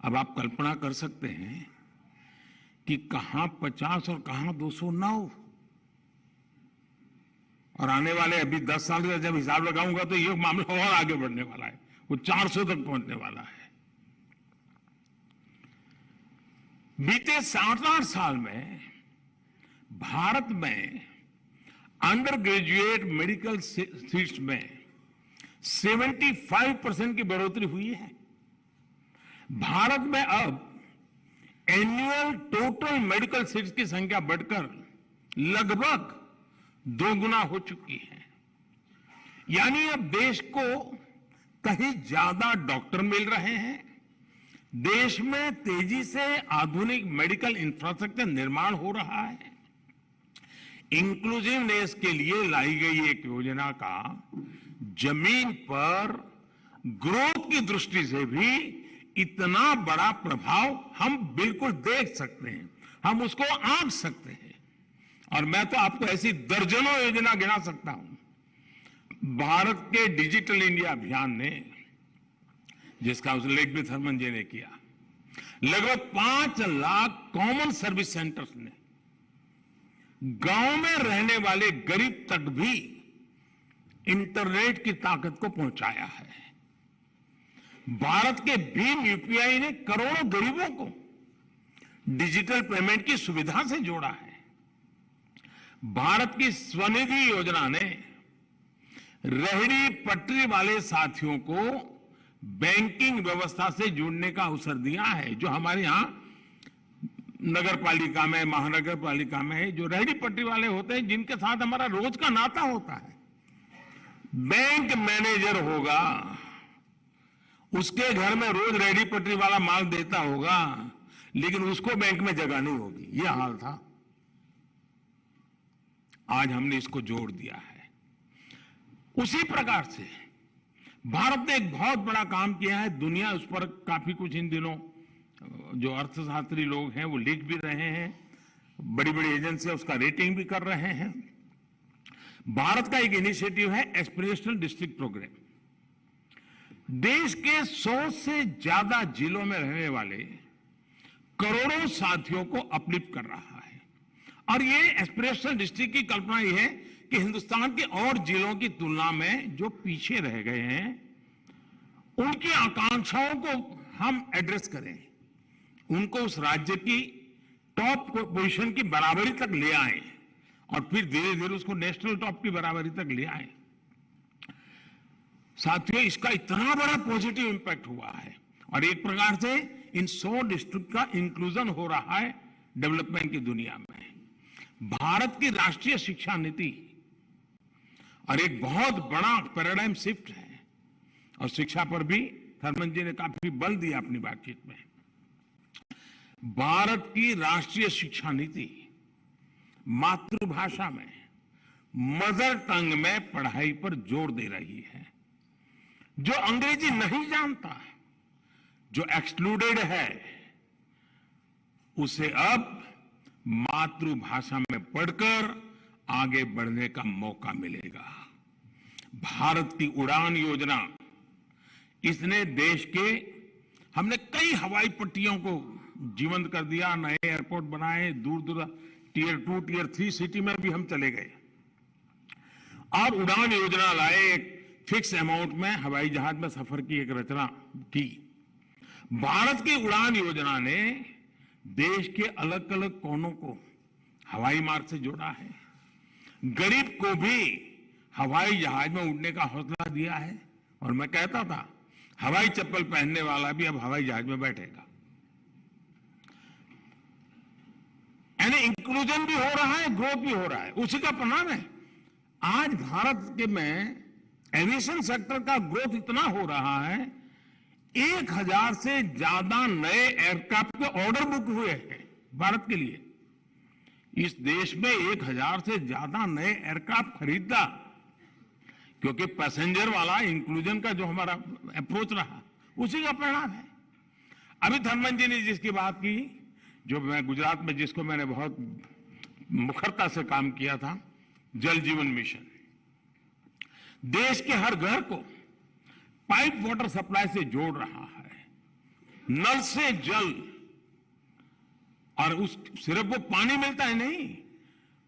अब आप कल्पना कर सकते हैं कि कहां 50 और कहां 209। और आने वाले अभी 10 साल का जब हिसाब लगाऊंगा तो ये मामला और आगे बढ़ने वाला है, वो 400 तक पहुंचने वाला है। बीते 7-8 साल में भारत में अंडर ग्रेजुएट मेडिकल सीट्स में 75% की बढ़ोतरी हुई है। भारत में अब एनुअल टोटल मेडिकल सीट्स की संख्या बढ़कर लगभग 2 गुना हो चुकी है। यानी अब देश को कहीं ज्यादा डॉक्टर मिल रहे हैं। देश में तेजी से आधुनिक मेडिकल इंफ्रास्ट्रक्चर निर्माण हो रहा है। इंक्लूसिवनेस के लिए लाई गई एक योजना का जमीन पर ग्रोथ की दृष्टि से भी इतना बड़ा प्रभाव हम बिल्कुल देख सकते हैं, हम उसको आंक सकते हैं। और मैं तो आपको ऐसी दर्जनों योजना गिना सकता हूं। भारत के डिजिटल इंडिया अभियान ने, जिसका उल्लेख भी थर्मन जी ने किया, लगभग 5 लाख कॉमन सर्विस सेंटर्स ने गांव में रहने वाले गरीब तक भी इंटरनेट की ताकत को पहुंचाया है। भारत के भीम यूपीआई ने करोड़ों गरीबों को डिजिटल पेमेंट की सुविधा से जोड़ा है। भारत की स्वनिधि योजना ने रेहड़ी पटरी वाले साथियों को बैंकिंग व्यवस्था से जुड़ने का अवसर दिया है। जो हमारे यहां नगर पालिका में, महानगर पालिका में जो रेहड़ी पटरी वाले होते हैं, जिनके साथ हमारा रोज का नाता होता है, बैंक मैनेजर होगा, उसके घर में रोज रेहड़ी पटरी वाला माल देता होगा, लेकिन उसको बैंक में जगह नहीं होगी। यह हाल था। आज हमने इसको जोड़ दिया है। उसी प्रकार से भारत ने एक बहुत बड़ा काम किया है। दुनिया उस पर काफी कुछ इन दिनों जो अर्थशास्त्री लोग हैं वो लिख भी रहे हैं, बड़ी बड़ी एजेंसियां उसका रेटिंग भी कर रहे हैं। भारत का एक इनिशिएटिव है एस्पिरेशनल डिस्ट्रिक्ट प्रोग्राम। देश के 100 से ज्यादा जिलों में रहने वाले करोड़ों साथियों को अपलिफ्ट कर रहा है। और ये एस्पिरेशनल डिस्ट्रिक्ट की कल्पना ये है कि हिंदुस्तान के और जिलों की तुलना में जो पीछे रह गए हैं, उनकी आकांक्षाओं को हम एड्रेस करें, उनको उस राज्य की टॉप पोजीशन की बराबरी तक ले आए और फिर धीरे धीरे उसको नेशनल टॉप की बराबरी तक ले आए। साथियों, इसका इतना बड़ा पॉजिटिव इंपैक्ट हुआ है और एक प्रकार से इन 100 डिस्ट्रिक्ट का इंक्लूजन हो रहा है डेवलपमेंट की दुनिया में। भारत की राष्ट्रीय शिक्षा नीति और एक बहुत बड़ा पैराडाइम शिफ्ट है और शिक्षा पर भी थर्मन जी ने काफी बल दिया अपनी बातचीत में। भारत की राष्ट्रीय शिक्षा नीति मातृभाषा में, मदर टंग में पढ़ाई पर जोर दे रही है। जो अंग्रेजी नहीं जानता, जो एक्सक्लूडेड है, उसे अब मातृभाषा में पढ़कर आगे बढ़ने का मौका मिलेगा। भारत की उड़ान योजना, इसने देश के, हमने कई हवाई पट्टियों को जीवंत कर दिया, नए एयरपोर्ट बनाए, दूर दूर टियर 2, टियर 3 सिटी में भी हम चले गए और उड़ान योजना लाए। एक फिक्स अमाउंट में हवाई जहाज में सफर की एक रचना की। भारत की उड़ान योजना ने देश के अलग अलग कोनों को हवाई मार्ग से जोड़ा है। गरीब को भी हवाई जहाज में उड़ने का हौसला दिया है और मैं कहता था हवाई चप्पल पहनने वाला भी अब हवाई जहाज में बैठेगा। यानी इंक्लूजन भी हो रहा है, ग्रोथ भी हो रहा है। उसी का परिणाम है आज भारत के में एविएशन सेक्टर का ग्रोथ इतना हो रहा है, 1000 से ज्यादा नए एयरक्राफ्ट के ऑर्डर बुक हुए हैं भारत के लिए। इस देश में 1000 से ज्यादा नए एयरक्राफ्ट खरीदा क्योंकि पैसेंजर वाला इंक्लूजन का जो हमारा अप्रोच रहा, उसी का परिणाम है। अभी थर्मन जी ने जिसकी बात की, जो मैं गुजरात में जिसको मैंने बहुत मुखरता से काम किया था, जल जीवन मिशन, देश के हर घर को पाइप वाटर सप्लाई से जोड़ रहा है, नल से जल। और उस सिर्फ वो पानी मिलता है नहीं,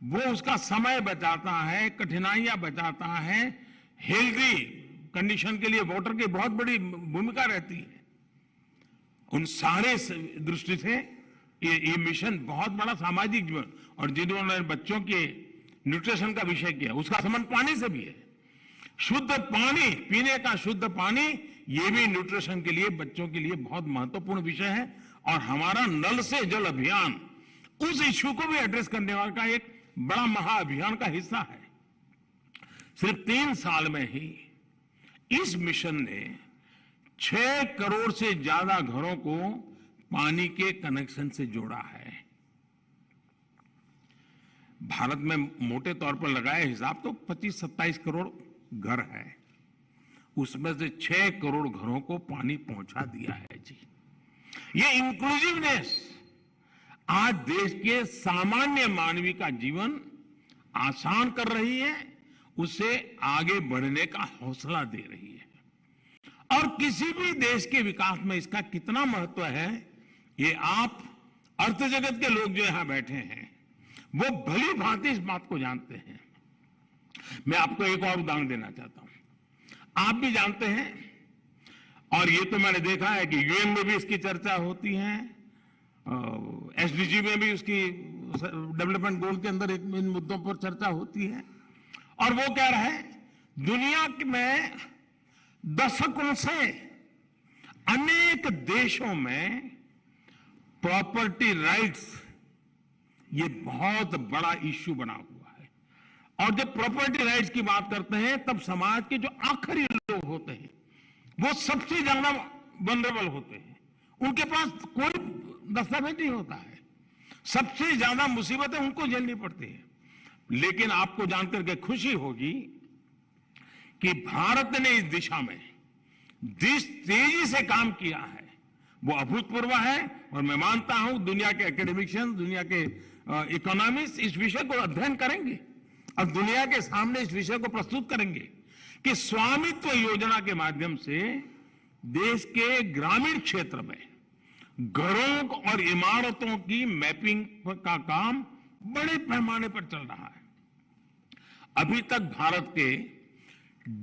वो उसका समय बचाता है, कठिनाइयां बचाता है, हेल्दी कंडीशन के लिए वाटर की बहुत बड़ी भूमिका रहती है। उन सारे दृष्टि से ये मिशन बहुत बड़ा सामाजिक जीवन, और जिन्होंने बच्चों के न्यूट्रिशन का विषय किया उसका संबंध पानी से भी है। शुद्ध पानी, पीने का शुद्ध पानी, ये भी न्यूट्रिशन के लिए, बच्चों के लिए बहुत महत्वपूर्ण विषय है। और हमारा नल से जल अभियान उस इश्यू को भी एड्रेस करने वाला का एक बड़ा महाअभियान का हिस्सा है। सिर्फ 3 साल में ही इस मिशन ने 6 करोड़ से ज्यादा घरों को पानी के कनेक्शन से जोड़ा है। भारत में मोटे तौर पर लगाए हिसाब तो 25-27 करोड़ घर है, उसमें से 6 करोड़ घरों को पानी पहुंचा दिया है जी। ये इंक्लूसिवनेस आज देश के सामान्य मानवी का जीवन आसान कर रही है, उसे आगे बढ़ने का हौसला दे रही है। और किसी भी देश के विकास में इसका कितना महत्व है, ये आप अर्थ जगत के लोग जो यहां बैठे हैं वो भली भांति इस बात को जानते हैं। मैं आपको एक और उदाहरण देना चाहता हूं। आप भी जानते हैं, और ये तो मैंने देखा है कि यूएन में भी इसकी चर्चा होती है, एसडीजी में भी उसकी डेवलपमेंट गोल के अंदर इन मुद्दों पर चर्चा होती है। और वो कह रहा है दुनिया में दशकों से अनेक देशों में प्रॉपर्टी राइट्स ये बहुत बड़ा इश्यू बना हुआ है। और जब प्रॉपर्टी राइट्स की बात करते हैं तब समाज के जो आखिरी लोग होते हैं वो सबसे ज्यादा वल्नरेबल होते हैं, उनके पास कोई दस्तावेज नहीं होता है, सबसे ज्यादा मुसीबतें उनको झेलनी पड़ती है। लेकिन आपको जानकर के खुशी होगी कि भारत ने इस दिशा में जिस तेजी से काम किया है वो अभूतपूर्व है। और मैं मानता हूं दुनिया के एकेडमिशियन, दुनिया के इकोनॉमिस्ट इस विषय को अध्ययन करेंगे और दुनिया के सामने इस विषय को प्रस्तुत करेंगे कि स्वामित्व योजना के माध्यम से देश के ग्रामीण क्षेत्र में घरों और इमारतों की मैपिंग का काम बड़े पैमाने पर चल रहा है। अभी तक भारत के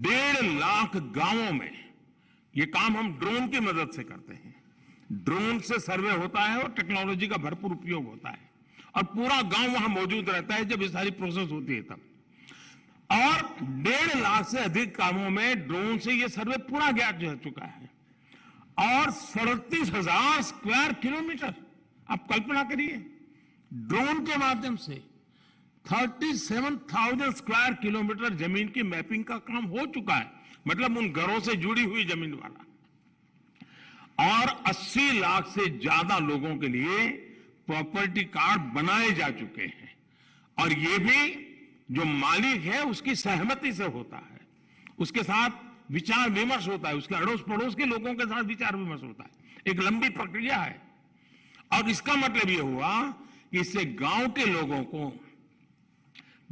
1.5 लाख गांवों में ये काम हम ड्रोन की मदद से करते हैं। ड्रोन से सर्वे होता है और टेक्नोलॉजी का भरपूर उपयोग होता है। और पूरा गांव वहां मौजूद रहता है जब ये सारी प्रोसेस होती है तब। और 1.5 लाख से अधिक कामों में ड्रोन से ये सर्वे पूरा किया जा चुका है। और 37,000 स्क्वायर किलोमीटर, आप कल्पना करिए, ड्रोन के माध्यम से 37,000 स्क्वायर किलोमीटर जमीन की मैपिंग का काम हो चुका है, मतलब उन घरों से जुड़ी हुई जमीन वाला। और 80 लाख से ज्यादा लोगों के लिए प्रॉपर्टी कार्ड बनाए जा चुके हैं। और ये भी जो मालिक है उसकी सहमति से होता है, उसके साथ विचार विमर्श होता है, उसके अड़ोस पड़ोस के लोगों के साथ विचार विमर्श होता है। एक लंबी प्रक्रिया है। और इसका मतलब ये हुआ कि इससे गांव के लोगों को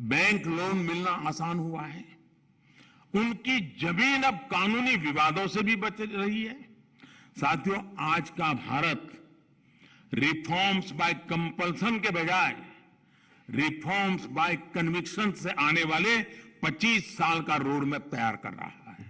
बैंक लोन मिलना आसान हुआ है, उनकी जमीन अब कानूनी विवादों से भी बच रही है। साथियों, आज का भारत रिफॉर्म्स बाय कंपल्सन के बजाय रिफॉर्म्स बाय कन्विक्शन से आने वाले 25 साल का रोड मैप तैयार कर रहा है।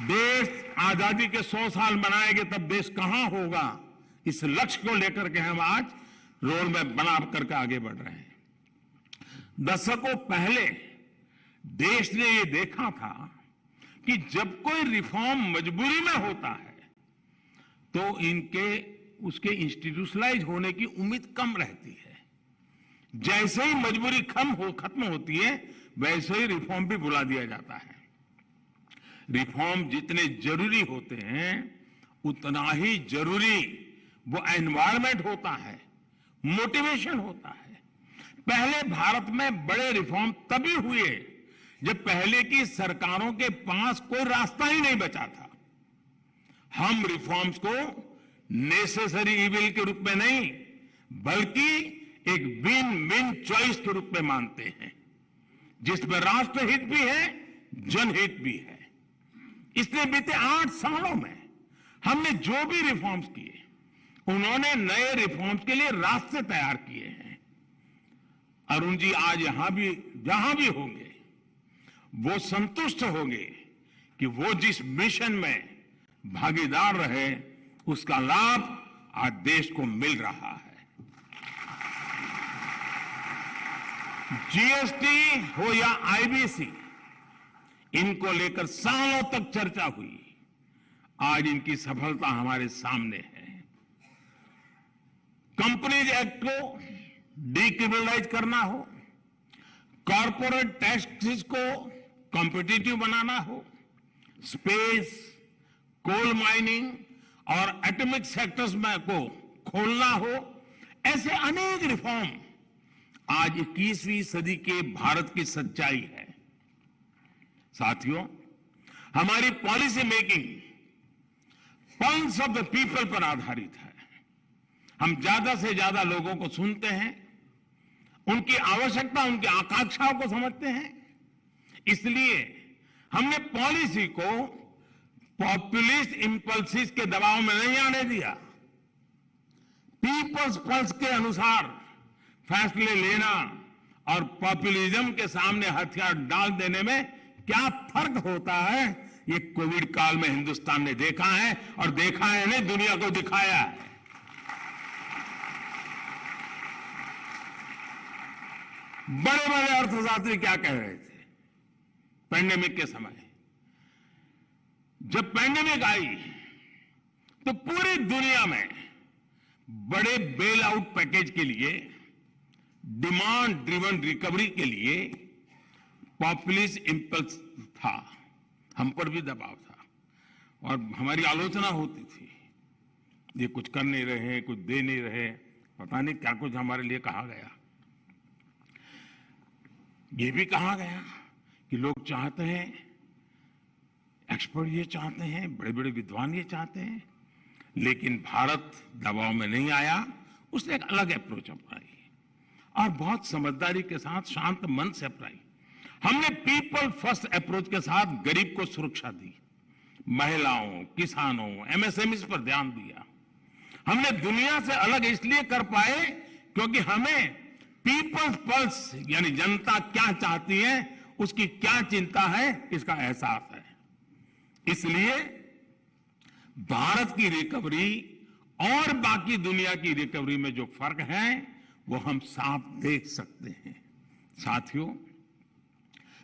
देश आजादी के 100 साल मनाएंगे तब देश कहां होगा, इस लक्ष्य को लेकर के हम आज रोड मैप बना करके आगे बढ़ रहे हैं। दशकों पहले देश ने ये देखा था कि जब कोई रिफॉर्म मजबूरी में होता है तो उसके इंस्टीट्यूशनलाइज होने की उम्मीद कम रहती है। जैसे ही मजबूरी खत्म होती है वैसे ही रिफॉर्म भी बुला दिया जाता है। रिफॉर्म जितने जरूरी होते हैं उतना ही जरूरी वो एनवायरनमेंट होता है, मोटिवेशन होता है। पहले भारत में बड़े रिफॉर्म तभी हुए जब पहले की सरकारों के पास कोई रास्ता ही नहीं बचा था। हम रिफॉर्म्स को नेसेसरी इविल के रूप में नहीं बल्कि एक विन विन चॉइस के रूप में मानते हैं, जिसमें राष्ट्रहित भी है, जनहित भी है। इसलिए बीते 8 सालों में हमने जो भी रिफॉर्म्स किए, उन्होंने नए रिफॉर्म्स के लिए रास्ते तैयार किए हैं। अरुण जी आज जहां भी होंगे वो संतुष्ट होंगे कि वो जिस मिशन में भागीदार रहे उसका लाभ आज देश को मिल रहा है। जीएसटी हो या आईबीसी, इनको लेकर सालों तक चर्चा हुई, आज इनकी सफलता हमारे सामने है। कंपनीज एक्ट को डीक्रिमिनलाइज करना हो, कॉर्पोरेट टैक्सेस को कॉम्पिटिटिव बनाना हो, स्पेस, कोल माइनिंग और एटॉमिक सेक्टर्स में को खोलना हो, ऐसे अनेक रिफॉर्म आज 21वीं सदी के भारत की सच्चाई है। साथियों, हमारी policy making pulse of the people पर आधारित है। हम ज्यादा से ज्यादा लोगों को सुनते हैं, उनकी आवश्यकता, उनकी आकांक्षाओं को समझते हैं। इसलिए हमने पॉलिसी को पॉपुलिस्ट इंपल्सिस के दबाव में नहीं आने दिया। पीपल्स पल्स के अनुसार फैसले लेना और पॉपुलिज्म के सामने हथियार डाल देने में क्या फर्क होता है, ये कोविड काल में हिंदुस्तान ने देखा है, और देखा है नहीं, दुनिया को दिखाया है। बड़े बड़े अर्थशास्त्री क्या कह रहे थे पैंडेमिक के समय? जब पैंडेमिक आई तो पूरी दुनिया में बड़े बेल आउट पैकेज के लिए, डिमांड ड्रिवन रिकवरी के लिए पॉपुलिस्ट इंपल्स था, हम पर भी दबाव था और हमारी आलोचना होती थी, ये कुछ कर नहीं रहे, कुछ दे नहीं रहे, पता नहीं क्या कुछ हमारे लिए कहा गया। ये भी कहा गया कि लोग चाहते हैं, एक्सपर्ट ये चाहते हैं, बड़े बड़े विद्वान ये चाहते हैं, लेकिन भारत दबाव में नहीं आया। उसने एक अलग अप्रोच अपनाई और बहुत समझदारी के साथ, शांत मन से अपनाई। हमने पीपल फर्स्ट अप्रोच के साथ गरीब को सुरक्षा दी, महिलाओं, किसानों, एमएसएमई पर ध्यान दिया। हमने दुनिया से अलग इसलिए कर पाए क्योंकि हमें पीपल्स पल्स यानी जनता क्या चाहती है, उसकी क्या चिंता है, इसका एहसास है। इसलिए भारत की रिकवरी और बाकी दुनिया की रिकवरी में जो फर्क है वो हम साफ देख सकते हैं। साथियों,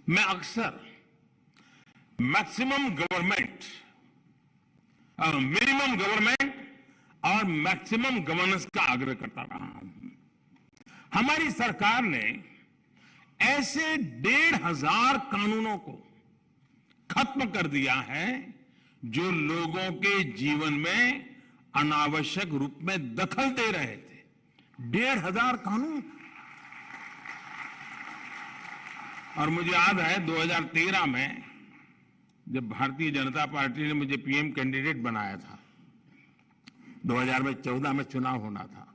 मैं अक्सर मैक्सिमम गवर्नमेंट, मिनिमम गवर्नमेंट और मैक्सिमम गवर्नेंस का आग्रह करता रहा हूं। हमारी सरकार ने ऐसे 1,500 कानूनों को खत्म कर दिया है जो लोगों के जीवन में अनावश्यक रूप में दखल दे रहे थे। 1,500 कानून। और मुझे याद है 2013 में जब भारतीय जनता पार्टी ने मुझे पीएम कैंडिडेट बनाया था, 2014 में चुनाव होना था,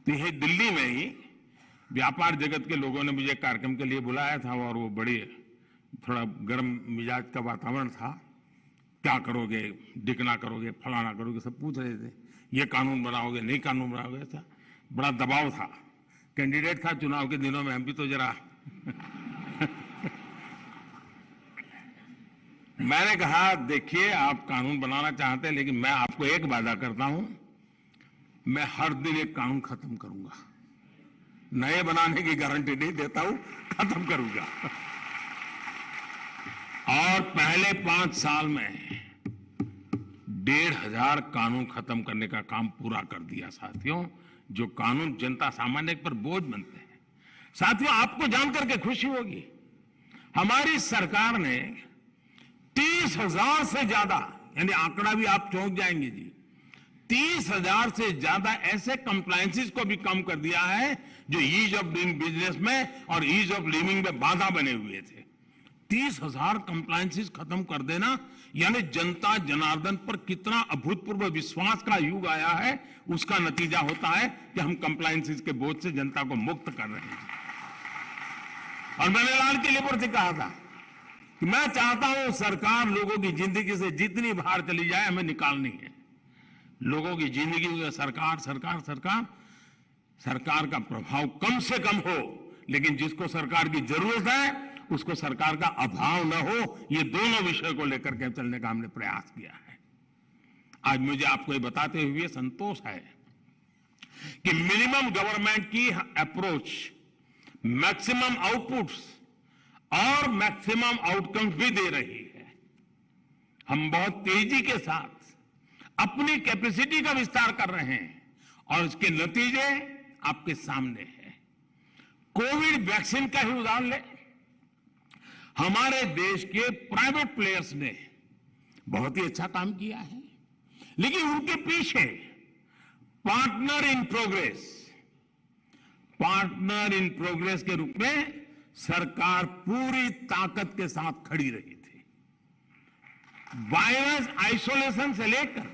तो यही दिल्ली में ही व्यापार जगत के लोगों ने मुझे कार्यक्रम के लिए बुलाया था और वो बड़ी थोड़ा गर्म मिजाज का वातावरण था। क्या करोगे, डिकना करोगे, फलाना करोगे, सब पूछ रहे थे। ये कानून बनाओगे, नहीं कानून बनाओगे, था बड़ा दबाव था। कैंडिडेट था चुनाव के दिनों में, हम भी तो जरा मैंने कहा देखिए आप कानून बनाना चाहते हैं, लेकिन मैं आपको एक वादा करता हूं, मैं हर दिन एक कानून खत्म करूंगा। नए बनाने की गारंटी नहीं देता हूं, खत्म करूंगा। और पहले 5 साल में 1,500 कानून खत्म करने का काम पूरा कर दिया साथियों, जो कानून जनता सामान्य पर बोझ बनते हैं। साथियों, आपको जानकर के खुशी होगी, हमारी सरकार ने 30,000 से ज्यादा, यानी आंकड़ा भी आप चौंक जाएंगे जी, 30,000 से ज्यादा ऐसे कंप्लायंसेस को भी कम कर दिया है जो ईज ऑफ डूइंग बिजनेस में और ईज ऑफ लिविंग में बाधा बने हुए थे। 30,000 कंप्लायंसेस खत्म कर देना, यानी जनता जनार्दन पर कितना अभूतपूर्व विश्वास का युग आया है, उसका नतीजा होता है कि हम कंप्लायंसेस के बोझ से जनता को मुक्त कर रहे हैं। और मैंने लाल किले पर से कहा था कि मैं चाहता हूं सरकार लोगों की जिंदगी से जितनी बाहर चली जाए हमें निकालनी है। लोगों की जिंदगी में सरकार सरकार सरकार सरकार का प्रभाव कम से कम हो, लेकिन जिसको सरकार की जरूरत है उसको सरकार का अभाव न हो, ये दोनों विषय को लेकर के चलने का हमने प्रयास किया है। आज मुझे आपको ये बताते हुए संतोष है कि मिनिमम गवर्नमेंट की अप्रोच मैक्सिमम आउटपुट्स और मैक्सिमम आउटकम्स भी दे रही है। हम बहुत तेजी के साथ अपनी कैपेसिटी का विस्तार कर रहे हैं और इसके नतीजे आपके सामने हैं। कोविड वैक्सीन का ही उदाहरण लें, हमारे देश के प्राइवेट प्लेयर्स ने बहुत ही अच्छा काम किया है, लेकिन उनके पीछे पार्टनर इन प्रोग्रेस के रूप में सरकार पूरी ताकत के साथ खड़ी रही थी। वायरस आइसोलेशन से लेकर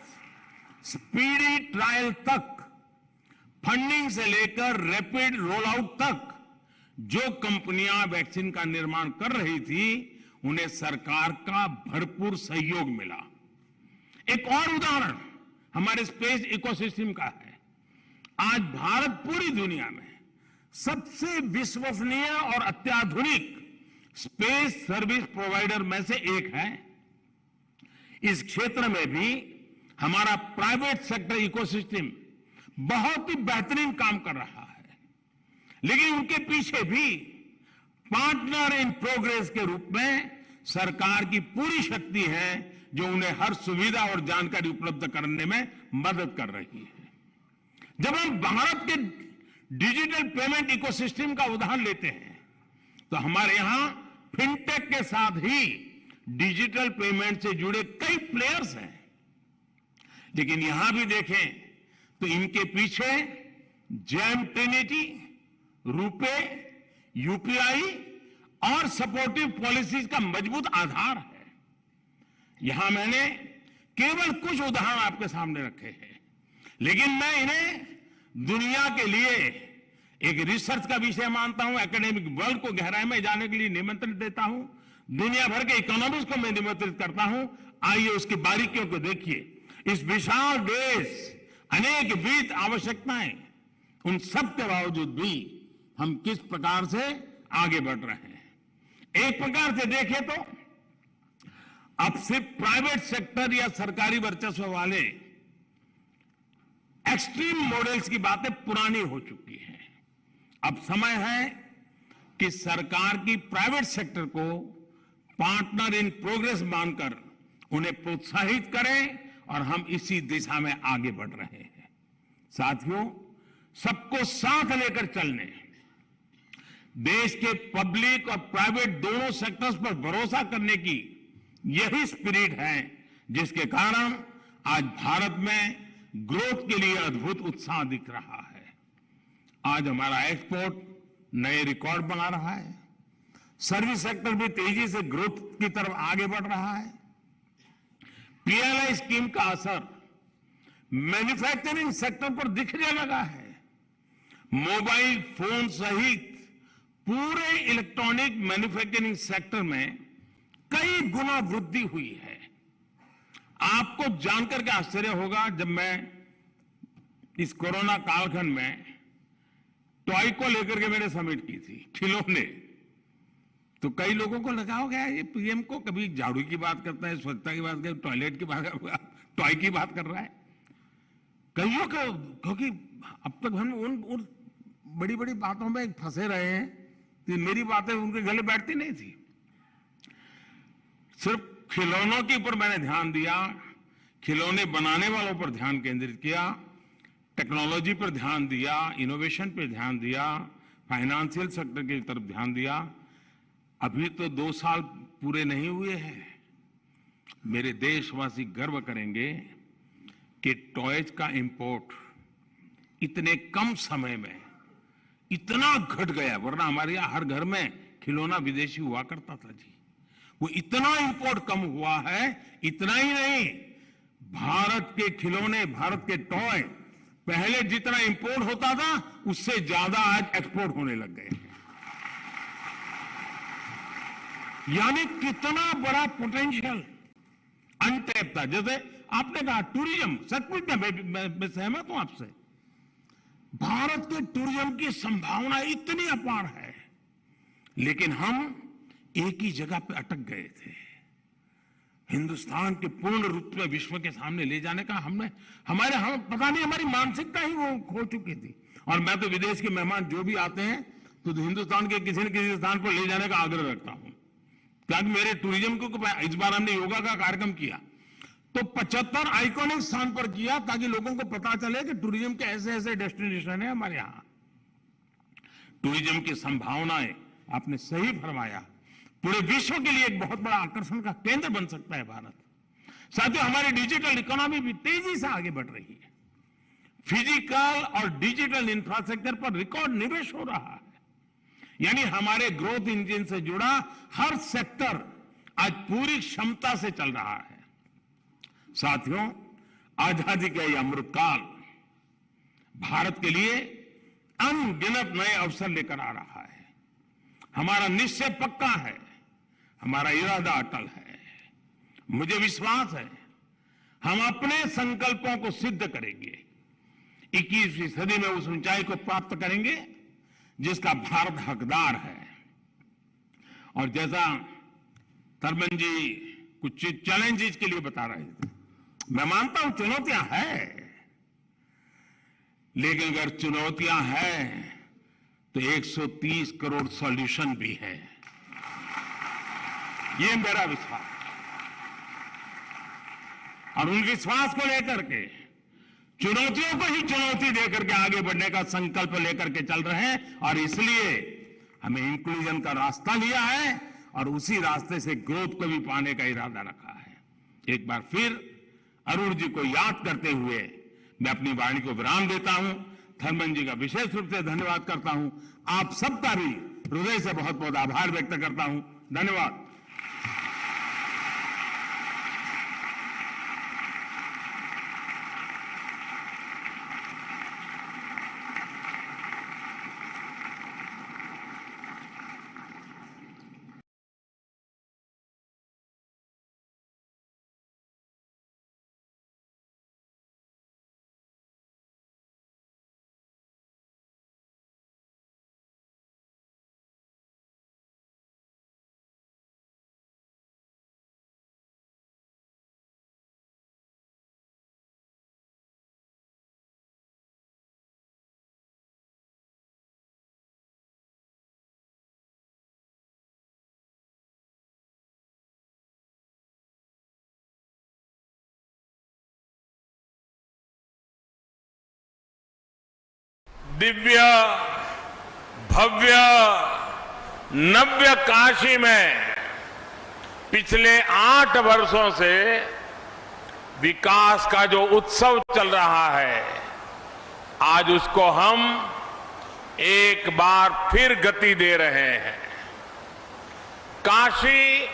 स्पीडी ट्रायल तक, फंडिंग से लेकर रैपिड रोल आउट तक जो कंपनियां वैक्सीन का निर्माण कर रही थी, उन्हें सरकार का भरपूर सहयोग मिला। एक और उदाहरण हमारे स्पेस इकोसिस्टम का है। आज भारत पूरी दुनिया में सबसे विश्वसनीय और अत्याधुनिक स्पेस सर्विस प्रोवाइडर में से एक है। इस क्षेत्र में भी हमारा प्राइवेट सेक्टर इकोसिस्टम बहुत ही बेहतरीन काम कर रहा है, लेकिन उनके पीछे भी पार्टनर इन प्रोग्रेस के रूप में सरकार की पूरी शक्ति है, जो उन्हें हर सुविधा और जानकारी उपलब्ध करने में मदद कर रही है। जब हम भारत के डिजिटल पेमेंट इकोसिस्टम का उदाहरण लेते हैं, तो हमारे यहां फिनटेक के साथ ही डिजिटल पेमेंट से जुड़े कई प्लेयर्स हैं, लेकिन यहां भी देखें तो इनके पीछे जैम ट्रिनिटी, रुपे, यूपीआई और सपोर्टिव पॉलिसीज का मजबूत आधार है। यहां मैंने केवल कुछ उदाहरण आपके सामने रखे हैं, लेकिन मैं इन्हें दुनिया के लिए एक रिसर्च का विषय मानता हूं। एकेडमिक वर्ल्ड को गहराई में जाने के लिए निमंत्रण देता हूं। दुनिया भर के इकोनॉमिस्ट को मैं निमंत्रित करता हूं। आइए उसकी बारीकियों को देखिए। इस विशाल देश, अनेक वित्त आवश्यकताएं, उन सब के बावजूद भी हम किस प्रकार से आगे बढ़ रहे हैं। एक प्रकार से देखें तो अब सिर्फ प्राइवेट सेक्टर या सरकारी वर्चस्व वाले एक्सट्रीम मॉडल्स की बातें पुरानी हो चुकी हैं। अब समय है कि सरकार की प्राइवेट सेक्टर को पार्टनर इन प्रोग्रेस मानकर उन्हें प्रोत्साहित करें और हम इसी दिशा में आगे बढ़ रहे हैं। साथियों, सबको साथ लेकर चलने, देश के पब्लिक और प्राइवेट दोनों सेक्टर्स पर भरोसा करने की यही स्पिरिट है जिसके कारण आज भारत में ग्रोथ के लिए अद्भुत उत्साह दिख रहा है। आज हमारा एक्सपोर्ट नए रिकॉर्ड बना रहा है, सर्विस सेक्टर भी तेजी से ग्रोथ की तरफ आगे बढ़ रहा है। पीएलआई स्कीम का असर मैन्युफैक्चरिंग सेक्टर पर दिखने लगा है। मोबाइल फोन सहित पूरे इलेक्ट्रॉनिक मैन्युफैक्चरिंग सेक्टर में कई गुना वृद्धि हुई है। आपको जानकर के आश्चर्य होगा, जब मैं इस कोरोना कालखंड में टॉय को लेकर के मैंने समिट की थी, खिलौने, तो कई लोगों को लगा होगा ये पीएम को कभी झाड़ू की बात करता है, स्वच्छता की बात करता है, टॉयलेट की बात, टॉय की बात कर रहा है। कईयों को, क्योंकि अब तक हम उन बड़ी बड़ी बातों में फंसे रहे हैं कि मेरी बातें उनके गले बैठती नहीं थी। सिर्फ खिलौनों के ऊपर मैंने ध्यान दिया, खिलौने बनाने वालों पर ध्यान केंद्रित किया, टेक्नोलॉजी पर ध्यान दिया, इनोवेशन पर ध्यान दिया, फाइनेंशियल सेक्टर की तरफ ध्यान दिया। अभी तो 2 साल पूरे नहीं हुए हैं। मेरे देशवासी गर्व करेंगे कि टॉयज का इंपोर्ट इतने कम समय में इतना घट गया, वरना हमारे यहां हर घर में खिलौना विदेशी हुआ करता था जी। वो इतना इंपोर्ट कम हुआ है। इतना ही नहीं, भारत के खिलौने, भारत के टॉय पहले जितना इंपोर्ट होता था उससे ज्यादा आज एक्सपोर्ट होने लग गए हैं। यानी कितना बड़ा पोटेंशियल अनटैप था। जैसे आपने कहा टूरिज्म, सचमुच मैं सहमत हूं आपसे। भारत के टूरिज्म की संभावना इतनी अपार है, लेकिन हम एक ही जगह पे अटक गए थे। हिंदुस्तान के पूर्ण रूप में विश्व के सामने ले जाने का हम पता नहीं, हमारी मानसिकता ही वो खो चुकी थी। और मैं तो विदेश के मेहमान जो भी आते हैं तो हिंदुस्तान के किसी न किसी स्थान पर ले जाने का आग्रह रखता हूं। क्योंकि मेरे टूरिज्म को, इस बार हमने योगा का कार्यक्रम किया तो 75 आइकॉनिक स्थान पर किया, ताकि लोगों को पता चले कि टूरिज्म के ऐसे ऐसे डेस्टिनेशन है हमारे यहां। टूरिज्म की संभावनाएं, आपने सही फरमाया, पूरे विश्व के लिए एक बहुत बड़ा आकर्षण का केंद्र बन सकता है भारत। साथियों, हमारी डिजिटल इकोनॉमी भी तेजी से आगे बढ़ रही है। फिजिकल और डिजिटल इंफ्रास्ट्रक्चर पर रिकॉर्ड निवेश हो रहा है। यानी हमारे ग्रोथ इंजन से जुड़ा हर सेक्टर आज पूरी क्षमता से चल रहा है। साथियों, आजादी का यह अमृतकाल भारत के लिए अनगिनत नए अवसर लेकर आ रहा है। हमारा निश्चय पक्का है, हमारा इरादा अटल है। मुझे विश्वास है हम अपने संकल्पों को सिद्ध करेंगे, 21वीं सदी में उस ऊंचाई को प्राप्त करेंगे जिसका भारत हकदार है। और जैसा थर्मन जी कुछ चैलेंजेस के लिए बता रहे थे, मैं मानता हूं चुनौतियां हैं, लेकिन अगर चुनौतियां हैं तो 130 करोड़ सॉल्यूशन भी है। ये मेरा विश्वास, और उन विश्वास को लेकर के चुनौतियों को ही चुनौती देकर के आगे बढ़ने का संकल्प लेकर के चल रहे हैं। और इसलिए हमें इंक्लूजन का रास्ता लिया है और उसी रास्ते से ग्रोथ को भी पाने का इरादा रखा है। एक बार फिर अरुण जी को याद करते हुए मैं अपनी वाणी को विराम देता हूं। थर्मन जी का विशेष रूप से धन्यवाद करता हूं। आप सबका भी हृदय से बहुत बहुत आभार व्यक्त करता हूं। धन्यवाद। दिव्य भव्य नव्य काशी में पिछले 8 वर्षों से विकास का जो उत्सव चल रहा है, आज उसको हम एक बार फिर गति दे रहे हैं। काशी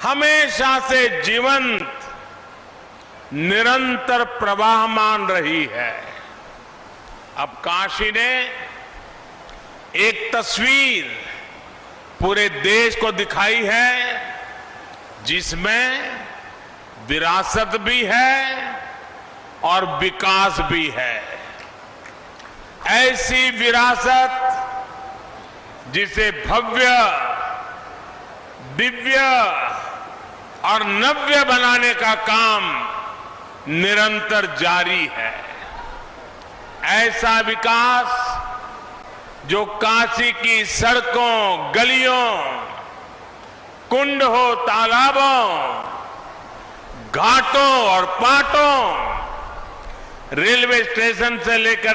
हमेशा से जीवंत, निरंतर प्रवाहमान रही है। अब काशी ने एक तस्वीर पूरे देश को दिखाई है, जिसमें विरासत भी है और विकास भी है। ऐसी विरासत जिसे भव्य, दिव्य और नव्य बनाने का काम निरंतर जारी है। ऐसा विकास जो काशी की सड़कों, गलियों, कुंड हो, तालाबों, घाटों और पाटों, रेलवे स्टेशन से लेकर